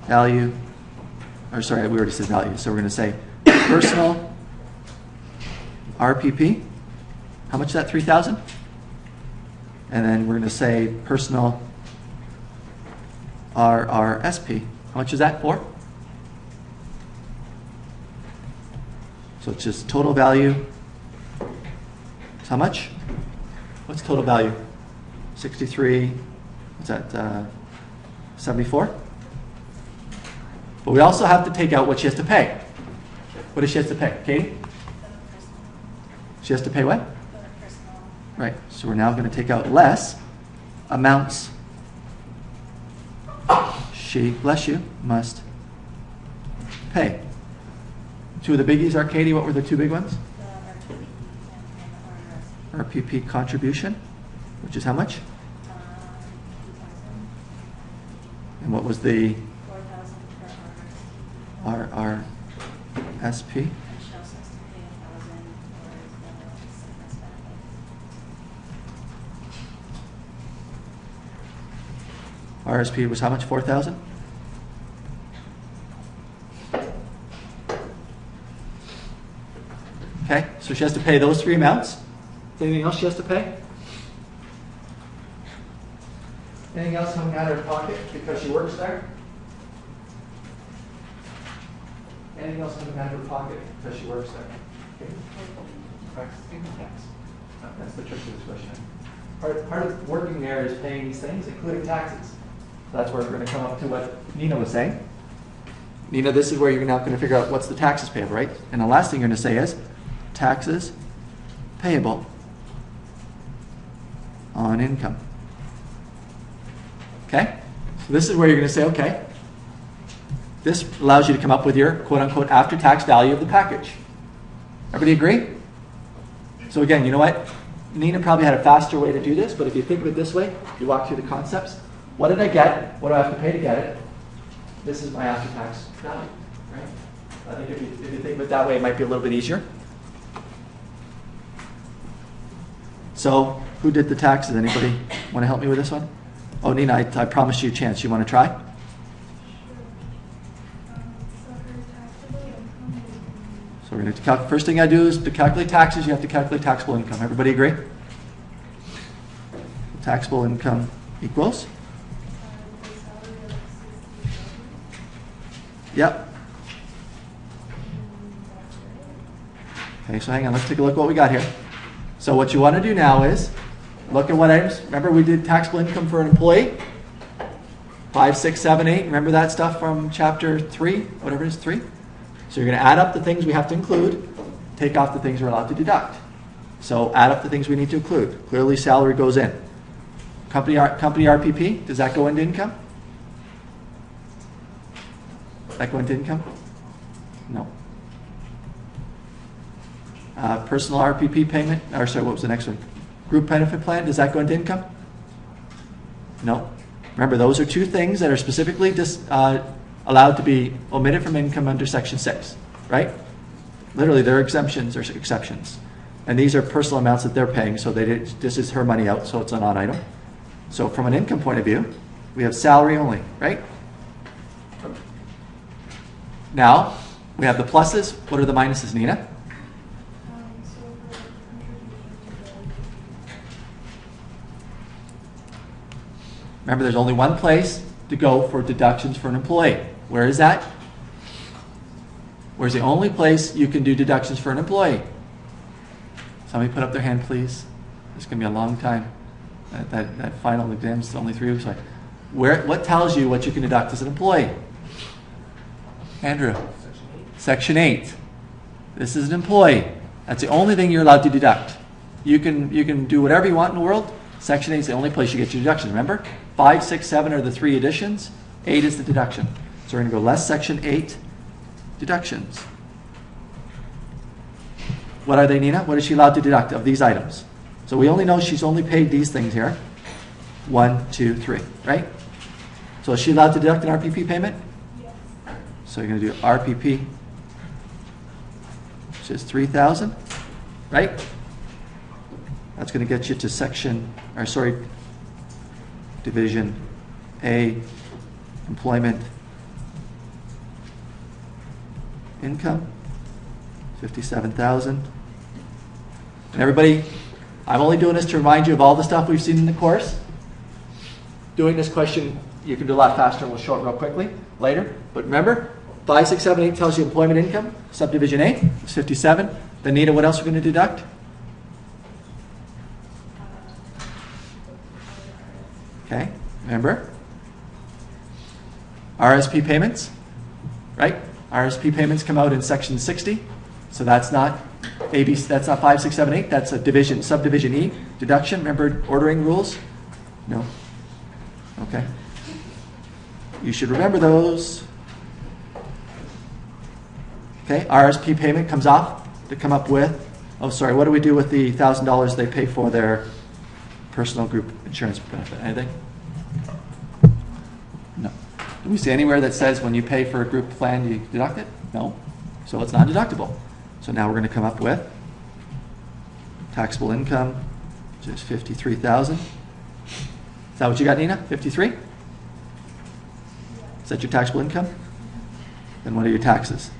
value, or sorry, we already said value. So we're going to say personal RPP. How much is that? 3,000. And then we're going to say personal RRSP. How much is that for? So it's just total value. It's how much? What's total value? 63. What's that? 74. But we also have to take out what she has to pay. What does she have to pay? Katie? She has to pay what? Right. So we're now going to take out less amounts she, bless you, must pay. Two of the biggies are, Katie, what were the two big ones? RPP contribution, which is how much? And what was the RRSP? RSP was how much? 4,000? Okay, so she has to pay those three amounts. Anything else she has to pay? Anything else coming out of her pocket because she works there? Anything else coming out of her pocket because she works there? Okay. Tax. That's the trick to this question. Part of working there is paying these things, including taxes. So that's where we're going to come up to what Nina was saying. Nina, this is where you're now going to figure out what's the taxes payable, right? And the last thing you're going to say is taxes payable on income. Okay? So this is where you're going to say, okay, this allows you to come up with your quote-unquote after-tax value of the package. Everybody agree? So again, you know what? Nina probably had a faster way to do this, but if you think of it this way, you walk through the concepts. What did I get? What do I have to pay to get it? This is my after-tax value, right? I think if you think of it that way, it might be a little bit easier. So, who did the taxes? Anybody want to help me with this one? Oh, Nina, I promised you a chance. You want to try? So her taxable income So we're going to first thing I do is to calculate taxes. You have to calculate taxable income. Everybody agree? Taxable income equals? the salary of 60,000. Yep. Okay, so hang on. Let's take a look at what we got here. So what you want to do now is look at what items. Remember we did taxable income for an employee? 5, 6, 7, 8. Remember that stuff from chapter 3? Whatever it is, 3? So you're going to add up the things we have to include, take off the things we're allowed to deduct. So add up the things we need to include. Clearly salary goes in. Company RPP, does that go into income? Does that go into income? No. Personal RPP payment, or sorry, what was the next one? Group benefit plan, does that go into income? No. Remember, those are two things that are specifically allowed to be omitted from income under Section 6, right? Literally, they're exemptions or exceptions. And these are personal amounts that they're paying, so this is her money out, so it's a non-item. So from an income point of view, we have salary only, right? Now, we have the pluses. What are the minuses, Nina? So her contribution Remember, there's only one place to go for deductions for an employee. Where is that? Where's the only place you can do deductions for an employee? Somebody put up their hand, please. It's going to be a long time. That final exam is only 3 weeks away. What tells you what you can deduct as an employee? Andrew. Section 8. This is an employee. That's the only thing you're allowed to deduct. You can do whatever you want in the world. Section 8 is the only place you get your deductions. Remember? 5, 6, 7 are the 3 additions. 8 is the deduction. So we're going to go less Section 8 deductions. What are they, Nina? What is she allowed to deduct of these items? So we only know she's only paid these things here. 1, 2, 3, right? So is she allowed to deduct an RPP payment? Yes. So you're going to do RPP, which is 3,000, right? That's going to get you to Division A, employment income, 57,000. And everybody, I'm only doing this to remind you of all the stuff we've seen in the course. Doing this question, you can do a lot faster, and we'll show it real quickly later. But remember, 5, 6, 7, 8 tells you employment income. Subdivision A is 57. Then Nita, what else are we going to deduct? Okay, remember? RSP payments, right? RSP payments come out in section 60. So that's not that's not 5, 6, 7, 8. That's a subdivision E deduction. Remember ordering rules? No. Okay. You should remember those. Okay, RSP payment comes off to come up with, what do we do with the $1,000 they pay for their personal group insurance benefit? Anything? No. Do we see anywhere that says when you pay for a group plan you deduct it? No. So it's not deductible. So now we're going to come up with taxable income, which is 53,000. Is that what you got, Nina? 53? Is that your taxable income? Then what are your taxes?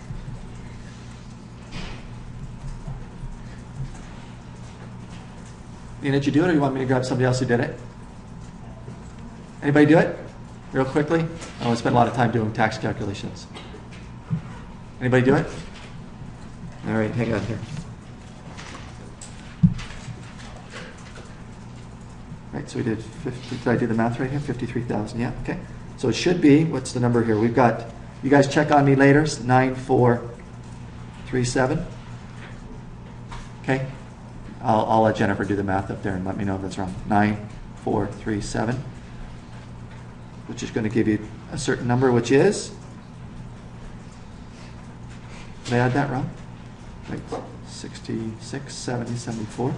Nina, did you do it, or you want me to grab somebody else who did it? Anybody do it? Real quickly? I don't want to spend a lot of time doing tax calculations. Anybody do it? All right, hang on here. Right, so we did 50, did I do the math right here? 53,000, yeah, okay. So it should be, what's the number here? We've got, you guys check on me later, 9437. Okay, I'll let Jennifer do the math up there and let me know if that's wrong. 9437, which is going to give you a certain number, which is, did I add that wrong? Like 66, 70, 74.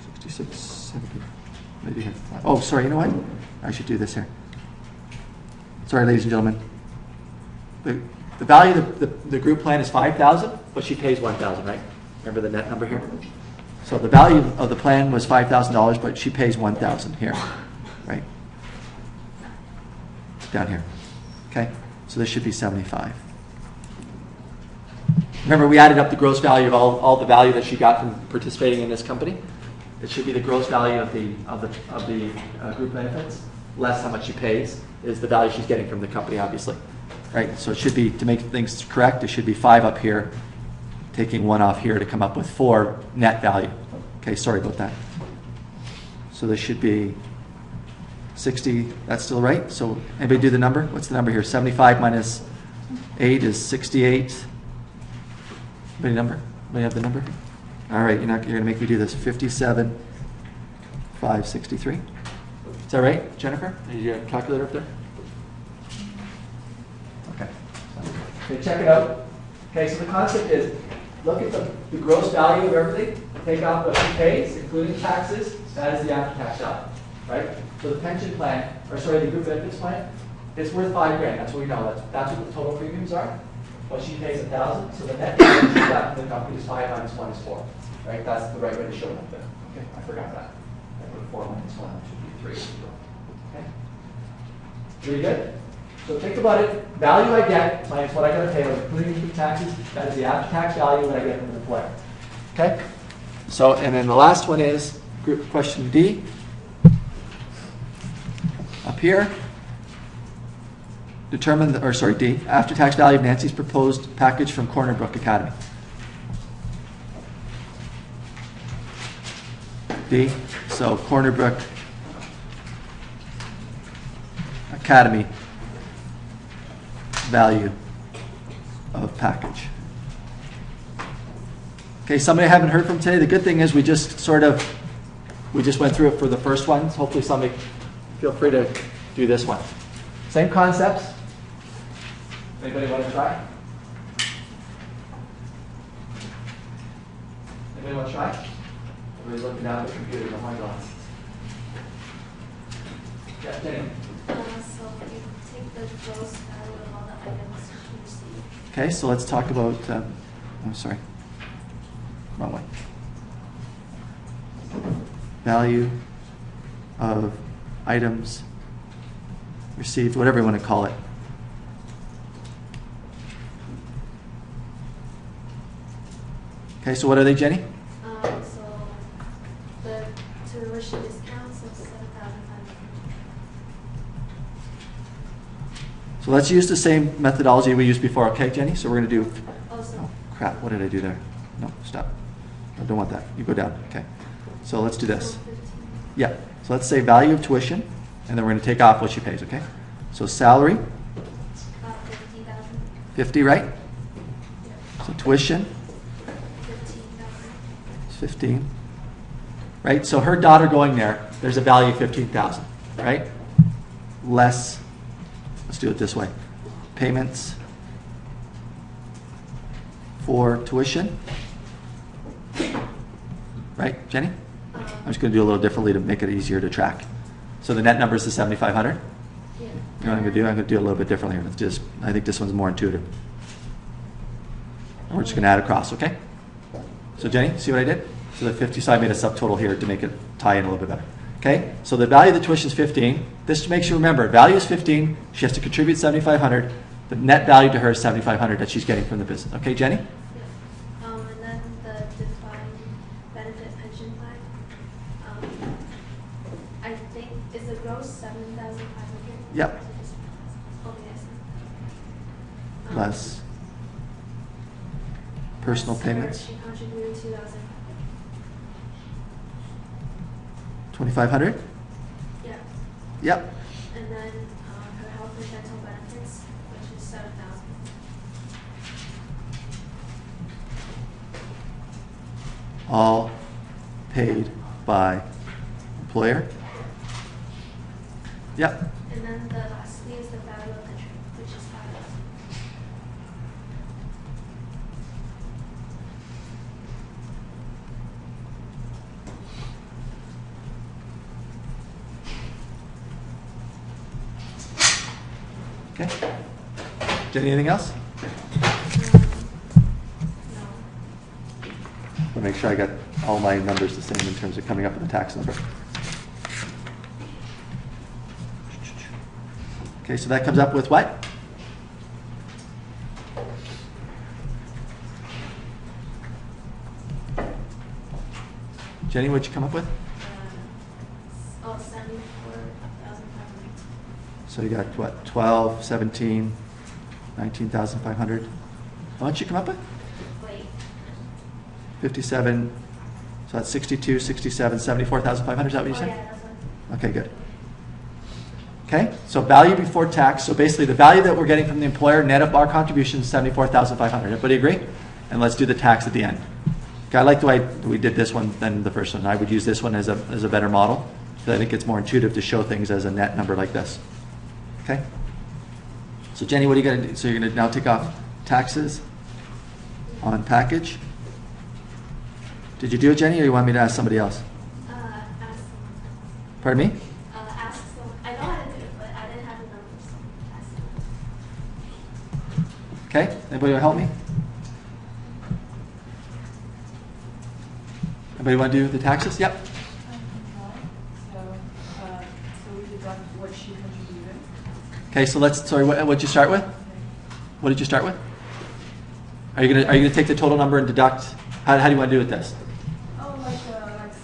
66, 70, maybe here. Oh, sorry, you know what? I should do this here. Sorry, ladies and gentlemen. The value of the group plan is 5,000, but she pays 1,000, right? Remember the net number here? So the value of the plan was $5,000, but she pays 1,000 here, right? Down here. Okay? So this should be 75. Remember, we added up the gross value of all the value that she got from participating in this company. It should be the gross value of the group benefits, less how much she pays, is the value she's getting from the company, obviously. Right? So it should be, to make things correct, it should be 5 up here, taking 1 off here to come up with 4 net value. Okay, sorry about that. So this should be 60, that's still right? So anybody do the number? What's the number here? 75 minus 8 is 68. Anybody number? Anybody have the number? All right, you're going to make me do this. 57,563. Is that right, Jennifer? Is your calculator up there? Okay. Okay, check it out. Okay, so the concept is, look at the gross value of everything, take out what she pays, including taxes, that is the after-tax value, right? So the pension plan, the group benefits plan, it's worth $5,000. That's what we know. That's what the total premiums are. But she pays 1,000, so the net value she got from the company is 5 minus 1 is 4. Right? That's the right way to show it up there. Okay, I forgot that. I put 4 minus 1, which would be 3. Okay. Pretty good? So think about it. Value I get minus what I got to pay, including taxes, that is the after-tax value that I get from the employer. Okay? So, and then the last one is group question D. Up here. Determine, D, after-tax value of Nancy's proposed package from Corner Brook Academy. D, so Corner Brook Academy value of package. Okay, somebody I haven't heard from today. The good thing is we just went through it for the first one. Hopefully somebody, feel free to do this one. Same concepts. Anybody want to try? Anybody want to try? Everybody's looking down at the computer. Oh my God. Yeah, Jenny. So you take the gross value of all the items you receive. Okay, so let's talk about, I'm sorry, wrong way. Value of items received, whatever you want to call it. Okay, so what are they, Jenny? So the tuition discount, so 7,500. So let's use the same methodology we used before, okay, Jenny? So we're going to do, Also, oh crap, what did I do there? No, stop. I don't want that. You go down, okay. So let's do this. 15. Yeah, so let's say value of tuition, and then we're going to take off what she pays, okay? So salary, 50,000. 50, right? Yeah. So tuition 15,000. is 15, right? So her daughter going there, there's a value of 15,000, right? Less, let's do it this way. Payments for tuition, right, Jenny? I'm just going to do a little differently to make it easier to track. So the net number is the 7,500. Yeah. You know what I'm going to do? I'm going to do it a little bit differently here. Let's just, I think this one's more intuitive. And we're just going to add across, okay? So Jenny, see what I did? So the 50, so I made a subtotal here to make it tie in a little bit better. Okay? So the value of the tuition is 15. This makes you remember, value is 15. She has to contribute 7,500. The net value to her is 7,500 that she's getting from the business. Okay, Jenny? Yeah. And then the defined benefit pension plan. I think is the gross 7,500. Yep. Oh yes. Less personal payments. She contributed 2,000. 2,500? Yeah. Yep. And then her health and dental benefits, which is 7,000. All paid by employer. Yep. And then the lastly is the value of the trip, which is 5,000. Okay. Jenny, anything else? No. I'll make sure I got all my numbers the same in terms of coming up with the tax number. Okay, so that comes up with what? Jenny, what'd you come up with? 74,500. So you got what, 12, 17, 19,500. How much you come up with? Wait. 57, so that's 62, 67, 74,500, is that what you Oh said? yeah, that's one. Okay, good. Okay, so value before tax. So basically the value that we're getting from the employer net of our contribution is 74,500. Everybody agree? And let's do the tax at the end. Okay, I like the way we did this one than the first one. I would use this one as a better model because I think it's more intuitive to show things as a net number like this. Okay? So Jenny, what are you going to do? So you're going to now take off taxes on package. Did you do it, Jenny, or you want me to ask somebody else? Ask someone. Pardon me? Ask someone. I know how to do it, but I didn't have the numbers, so ask someone. Okay, anybody want to help me? Anybody want to do the taxes? Yep. So we deduct what she contributed. Okay, so let's, sorry, what'd you start with? What did you start with? Are you gonna take the total number and deduct? How do you want to do with this? Oh, like C,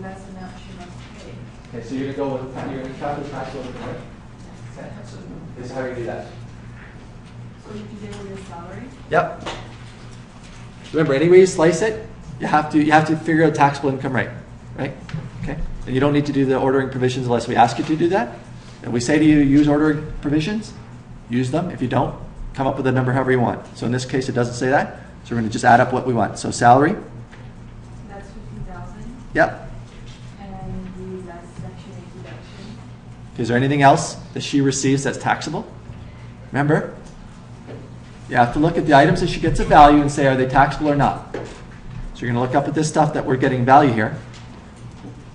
less amount she must pay. Okay, so you're gonna calculate taxable income, right? Okay, this is how you do that. So you begin with your salary. Yep. Remember, any way you slice it, you have to figure out taxable income rate, right? Okay, and you don't need to do the ordering provisions unless we ask you to do that. If we say to you, use ordering provisions, use them. If you don't, come up with a number however you want. So in this case, it doesn't say that. So we're going to just add up what we want. So salary, That's 50,000, yep. and that's section 8 deduction. Is there anything else that she receives that's taxable? Remember, you have to look at the items that she gets a value and say, are they taxable or not? So you're going to look up at this stuff that we're getting value here.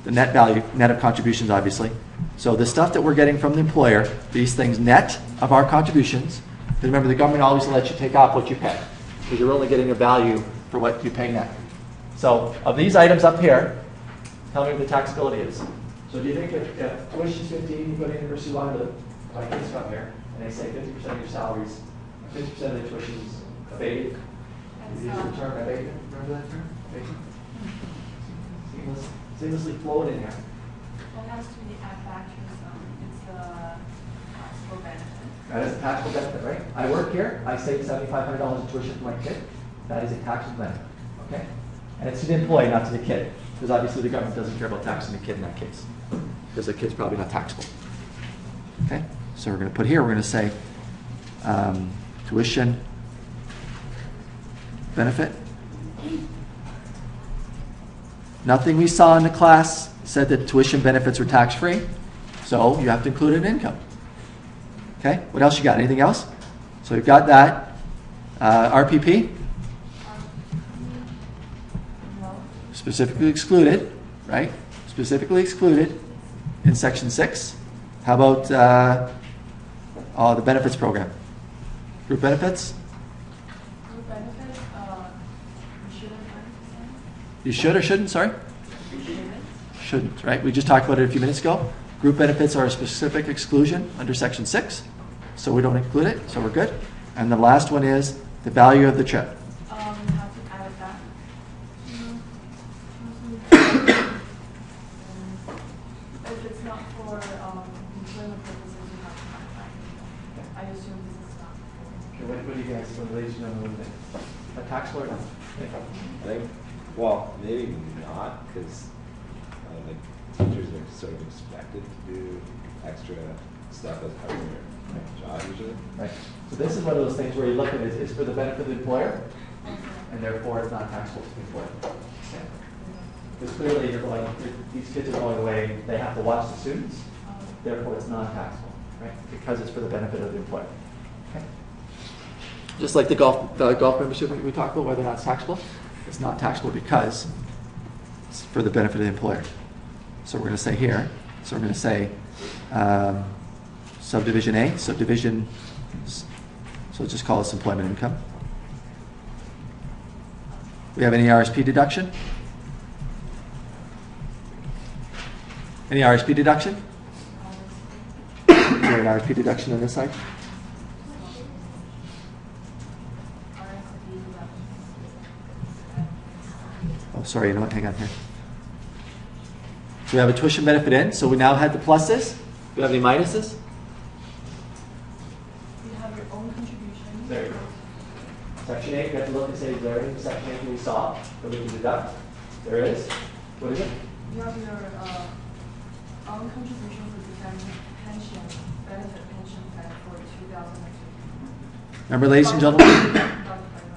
The net value, net of contributions, obviously. So the stuff that we're getting from the employer, these things net of our contributions, because remember, the government always lets you take off what you pay, because you're only getting a value for what you pay net. So of these items up here, tell me what the taxability is. So do you think if tuition's 15, you go to University of London, my kids come here, and they say 50% of your salaries, 50% of the tuition's abated? You use the term abated, remember that term? Abated? Seamlessly flowed in here. It has to be add back to it's a taxable benefit. That is a taxable benefit, right? I work here, I save $7,500 in tuition for my kid. That is a taxable benefit, okay? And it's to the employee, not to the kid, because obviously the government doesn't care about taxing the kid in that case, because the kid's probably not taxable. Okay, so we're going to put here, we're going to say tuition benefit. Nothing we saw in the class said that tuition benefits were tax-free, so you have to include an income. Okay, what else you got? Anything else? So you've got that. RPP? No. Specifically excluded, right? Specifically excluded in section 6. How about the benefits program? Group benefits? Group benefits, we shouldn't understand. You should or shouldn't, sorry? We shouldn't. Shouldn't, right? We just talked about it a few minutes ago. Group benefits are a specific exclusion under section 6, so we don't include it, so we're good. And the last one is the value of the trip. We have to add it back. If it's not for employment purposes, we have to add it back. I assume this is not. Okay, what do you guys, what ladies and gentlemen, think? A taxable or not? I think, well, maybe not, because like teachers are sort of expected to do extra stuff as part of their job usually. Right. So this is one of those things where you look at it, it's for the benefit of the employer, and therefore it's not taxable to the employer. Okay. Because clearly you're going, these kids are going away, they have to watch the students, therefore it's non-taxable, right? Because it's for the benefit of the employer. Okay. Just like the golf membership we talked about, whether or not it's taxable, it's not taxable because it's for the benefit of the employer. So we're going to say here, so we're going to say subdivision A, subdivision, so just call this employment income. We have any RSP deduction? Any RSP deduction? Is there an RSP deduction on this side? Oh, sorry, you know what? Hang on here. So we have a tuition benefit in, so we now had the pluses. Do we have any minuses? You have your own contribution. There you go. Section 8, you have to look and say, is there anything in Section 8 that we saw that we can deduct? There is. What is it? You have your own contribution for the family pension, benefit pension plan for 2015. Remember, ladies and gentlemen?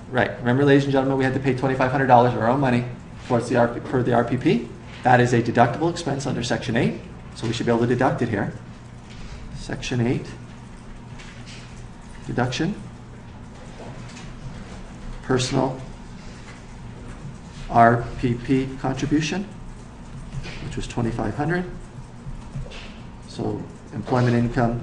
Right. Remember, ladies and gentlemen, we had to pay $2,500 of our own money towards the for the RPP. That is a deductible expense under Section 8, so we should be able to deduct it here. Section 8, deduction, personal RPP contribution, which was $2,500. So employment income,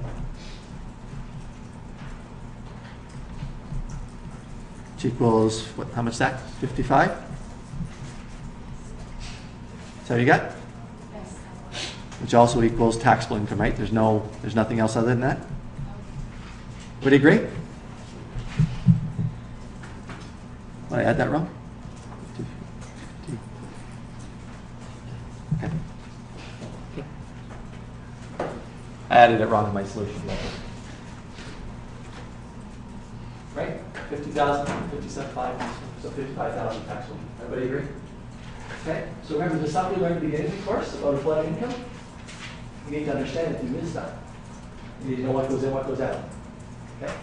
which equals what? How much is that? 55. Is that what you got? Yes. Which also equals taxable income, right? There's nothing else other than that. Would you agree? Want to add that wrong? Okay. I added it wrong in my solution. Right? 50,000, 57,500, so 55,000 taxable. Everybody agree? Okay, so remember the stuff we learned at the beginning of the course about employment income? You need to understand if you missed that. You need to know what goes in, what goes out. Okay?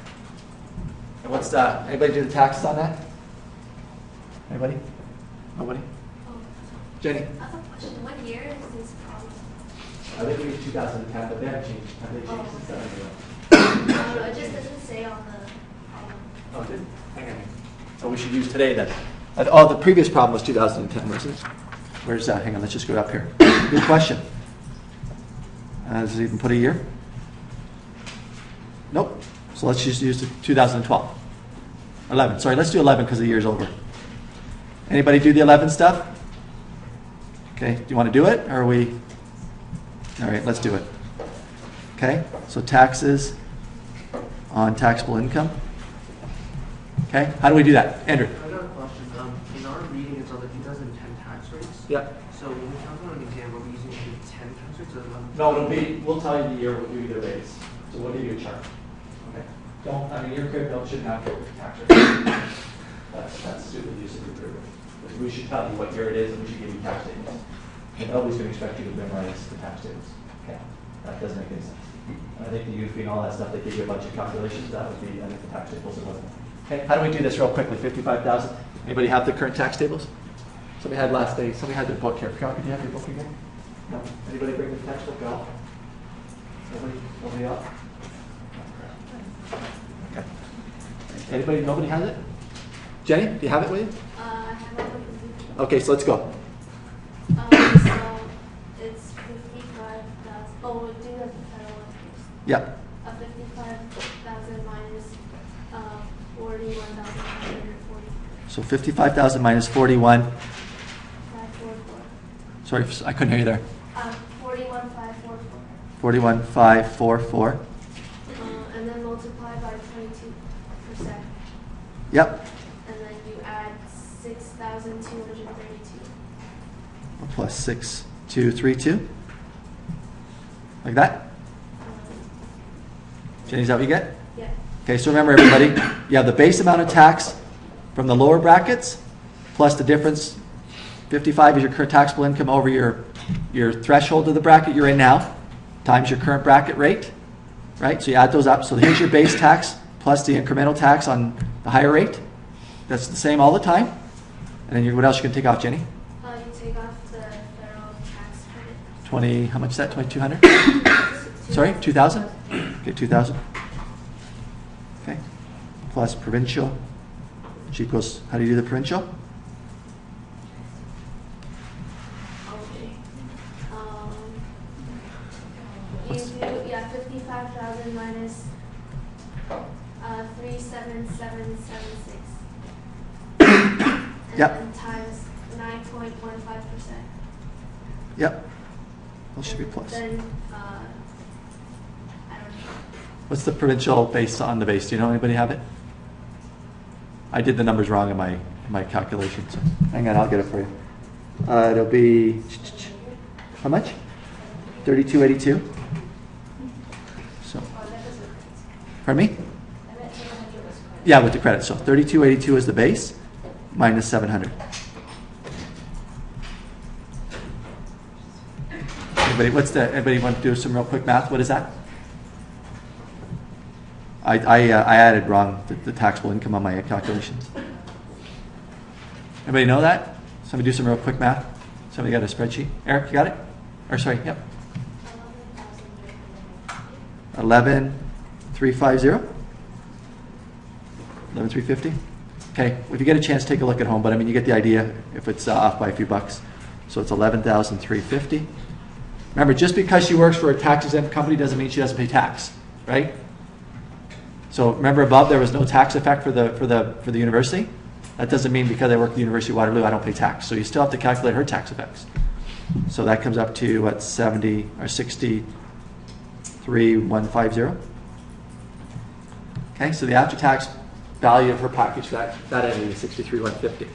And what's anybody do the taxes on that? Anybody? Nobody? Oh, Jenny? I have a question. What year is this problem? I think we need 2010, but they haven't changed. Have they changed since then? No, it just doesn't say on the problem. Oh, did hang on. Oh, we should use today then. Oh, the previous problem was 2010, wasn't it? Where's that? Hang on, let's just go up here. Good question. Does it even put a year? Nope. So let's just use the 2012. 11. Sorry, let's do 11 because the year's over. Anybody do the 11 stuff? Okay, do you want to do it, or are we? All right, let's do it. Okay, so taxes on taxable income. Okay, how do we do that? Andrew? I got a question. In our reading, it's on the 2010 tax rates. Yeah. So when we talk about an exam, are we using the 10 tax rates or the 11? No, it'll be, we'll tell you the year, we'll give you the rates. So we'll give you a chart. Okay? Don't, I mean, your crib note shouldn't have tax rates. That's stupid use of your crib. We should tell you what year it is and we should give you tax tables. And nobody's going to expect you to memorize the tax tables. Okay? That doesn't make any sense. And I think the UFI and all that stuff, they give you a bunch of calculations. That would be, I think, the tax tables it wasn't. Okay, how do we do this real quickly? 55,000. Anybody have the current tax tables? Somebody had last day. Somebody had their book here. Carol, could you have your book again? No. Anybody bring the tax book out? Nobody out? Okay. Anybody? Nobody has it? Jenny, do you have it with you? I have it with you. Okay, so let's go. So it's 55,000. Oh, we'll do the federal one first. Yep. 55,000 minus 41,540. So 55,000 minus 41. 544. Sorry, I couldn't hear you there. 41,544. 41,544. And then multiply by 22%. Yep. And then you add 6,232. Plus 6,232. Like that? Jenny, is that what you get? Yeah. Okay, so remember everybody, you have the base amount of tax from the lower brackets plus the difference. 55 is your current taxable income over your threshold of the bracket you're in now times your current bracket rate, right? So you add those up. So here's your base tax plus the incremental tax on the higher rate. That's the same all the time. And then what else you can take off, Jenny? You take off the federal tax credit. 20, how much is that? 2,200? Sorry, 2,000? Okay, 2,000. Okay. Plus provincial, which equals, how do you do the provincial? Okay. You do, 55,000 minus 37776. Yep. And times 9.15%. Yep. Those should be plus. Then, I don't know. What's the provincial based on the base? Do you know, anybody have it? I did the numbers wrong in my calculations. Hang on, I'll get it for you. It'll be, how much? 3282. So, pardon me? Yeah, with the credit. So 3282 is the base minus 700. Anybody want to do some real quick math? What is that? I added wrong the taxable income on my calculations. Anybody know that? Somebody do some real quick math. Somebody got a spreadsheet? Eric, you got it? Or sorry, yep. 11,350. 11,350. Okay. If you get a chance, take a look at home. But I mean, you get the idea. If it's off by a few bucks, so it's 11,350. Remember, just because she works for a tax-exempt company doesn't mean she doesn't pay tax, right? So remember above there was no tax effect for the university. That doesn't mean because I work at the University of Waterloo I don't pay tax. So you still have to calculate her tax effects. So that comes up to what, 70 or 63,150. Okay, so the after-tax value of her package that entity is 63,150.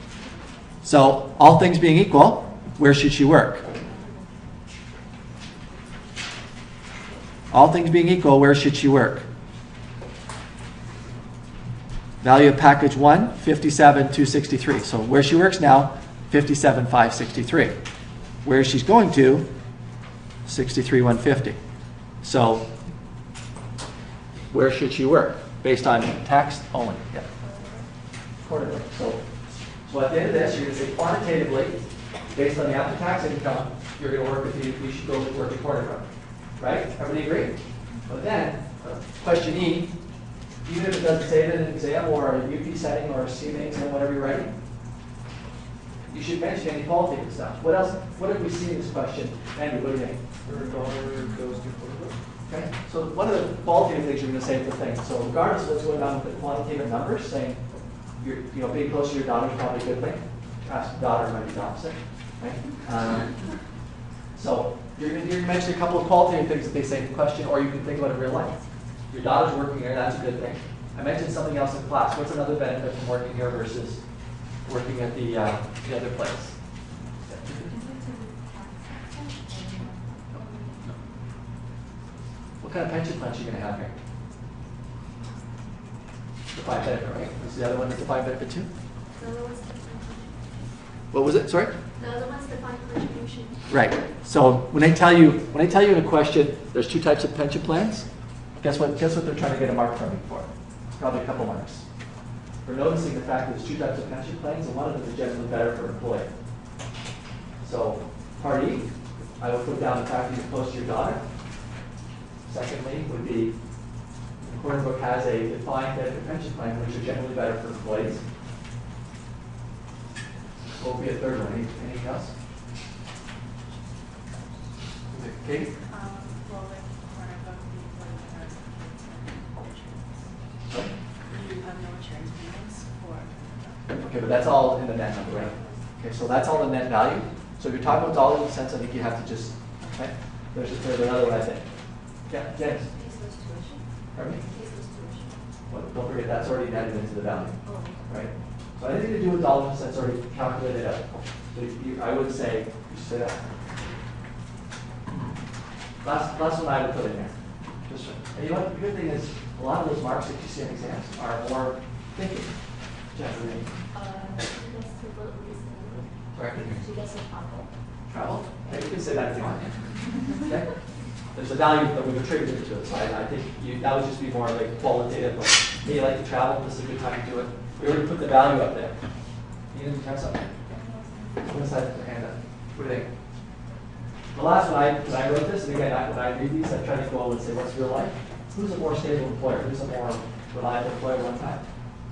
So all things being equal, where should she work? All things being equal, where should she work? Value of package 1, 57,263. So where she works now, 57,563. Where she's going to, 63,150. So where should she work? Based on tax only. Yeah. Quarterly. So at the end of this, you're going to say quantitatively, based on the after-tax income, you're going to work with you should go work at quarterly. Right? Everybody agree? But then, question E, even if it doesn't say it in an exam or a UP setting or a CMA exam, whatever you're writing, you should mention any qualitative stuff. What else? What have we seen in this question? Andrew, what do you think? Her daughter goes to Florida. Okay. So one of the qualitative things you're going to say is the thing. So regardless of what's going on with the quantitative numbers, saying being close to your daughter is probably a good thing. Perhaps the daughter might be the opposite. Right? So you're going to mention a couple of qualitative things that they say in the question, or you can think about it in real life. Your daughter's working here, that's a good thing. I mentioned something else in class. What's another benefit from working here versus working at the other place? What kind of pension plan are you going to have here? Defined benefit, right? Is the other one that's defined benefit too? The other one's defined What was it? Sorry? The other one's defined contribution. Right. So when I tell you in a question, there's two types of pension plans. Guess what they're trying to get a mark from me for? Probably a couple marks. We're noticing the fact that there's two types of pension plans, and one of them is generally better for an employer. So part E, I would put down the fact that you're close to your daughter. Secondly, would be the Corner Book has a defined benefit pension plan, which are generally better for employees. What would be a third one? Anything else? Kate? Well, like, corner book, the employee has insurance. Sorry? You have no insurance payments for. Okay, but that's all in the net number, right? Okay, so that's all the net value. So if you're talking about dollars and cents, I think you have to just, okay? There's another one, I think. Yeah, James? Tasteless tuition. Pardon me? Tasteless tuition. Well, don't forget, that's already netted into the value, Oh. right? So anything to do with dollars and cents already calculated out. So I would say, you should say that. Last one I would put in there. Just, and you know what, the good thing is, a lot of those marks that you see in exams are more thinking. Generally. She gets to vote recently. Sorry? She gets to travel. Travel? Okay, you can say that if you want. Okay? There's a value that we've attributed to it, so I think that would just be more like qualitative. Like, hey, you like to travel, this is a good time to do it. We already put the value up there. You didn't try something? One side put the hand up. What do you think? The last one, when I wrote this, and again, when I read these, I try to go and say, what's real life? Who's a more stable employer? Who's a more reliable employer one time?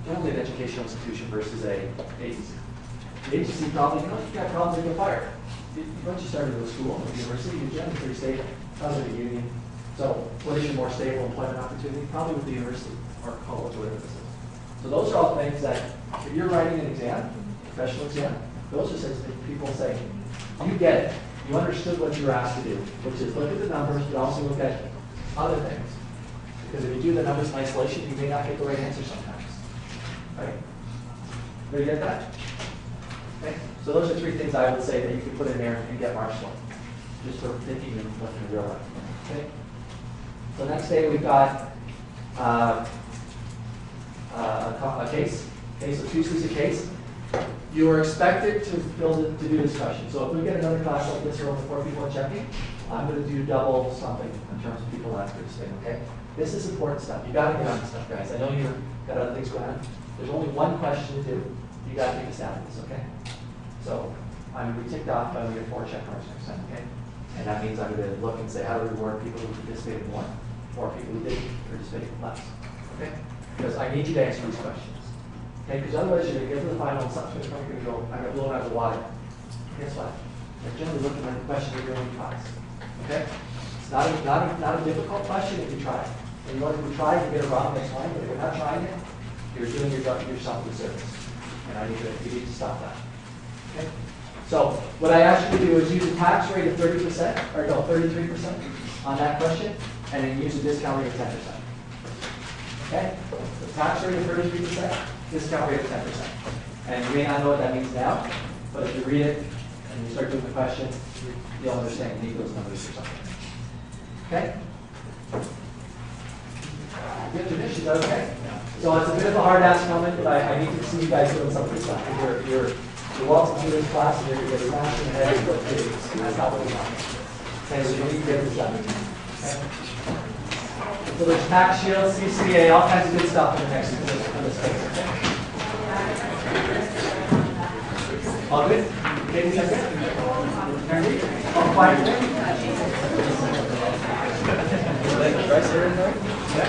Generally an educational institution versus a agency. The agency probably, you got problems, you get fired. Once you start to go to school, at the university, you're generally pretty stable. Probably the union. So what is your more stable employment opportunity? Probably with the university or college or whatever this is. So those are all things that, if you're writing an exam, professional exam, those are things that people say, you get it. You understood what you were asked to do, which is look at the numbers, but also look at other things. Because if you do the numbers in isolation, you may not get the right answer sometimes. Right? Did you get that? Okay. So those are three things I would say that you could put in there and get marks for. Just for thinking and looking in real life. Okay. So next day we've got a case. Okay, so Tuesday's a case. You are expected to do this question. So if we get another class like this or only 4 people are checking, I'm going to do double something in terms of people that participate. Okay. This is important stuff. You got to get on this stuff, guys. I know you've got other things going on. There's only one question to do. You got to take a stab at this. Okay. So I'm going to be ticked off if I only get 4 check marks next time. Okay. And that means I'm going to look and say, how do we reward people who participated more, or people who didn't participate less? Okay? Because I need you to answer these questions. Okay? Because otherwise you're going to get to the final and something's going to go, I'm going to blow it out of the water. Guess what? They're generally looking at the question you're doing in class. Okay? It's not a difficult question if you try. And you know, if you try, you get it wrong, that's fine. But if you're not trying it, you're doing yourself a disservice. And you need to stop that. Okay? So what I asked you to do is use a tax rate of 30%, or no, 33% on that question, and then use a discount rate of 10%. Okay? The tax rate of 33%, discount rate of 10%. And you may not know what that means now, but if you read it and you start doing the question, you'll understand you need those numbers or something. Okay? Good finish, is that okay? So it's a bit of a hard ask comment, but I need to see you guys doing some of this stuff. You're welcome to this class and you're going to get smashed in the head with this. That's not what we want. Okay, so you need to get this done. Okay? So there's tax shield, CCA, all kinds of good stuff in the next for this case. All good? Katie, is that good? Randy? All quiet there? Right there in there? Yeah.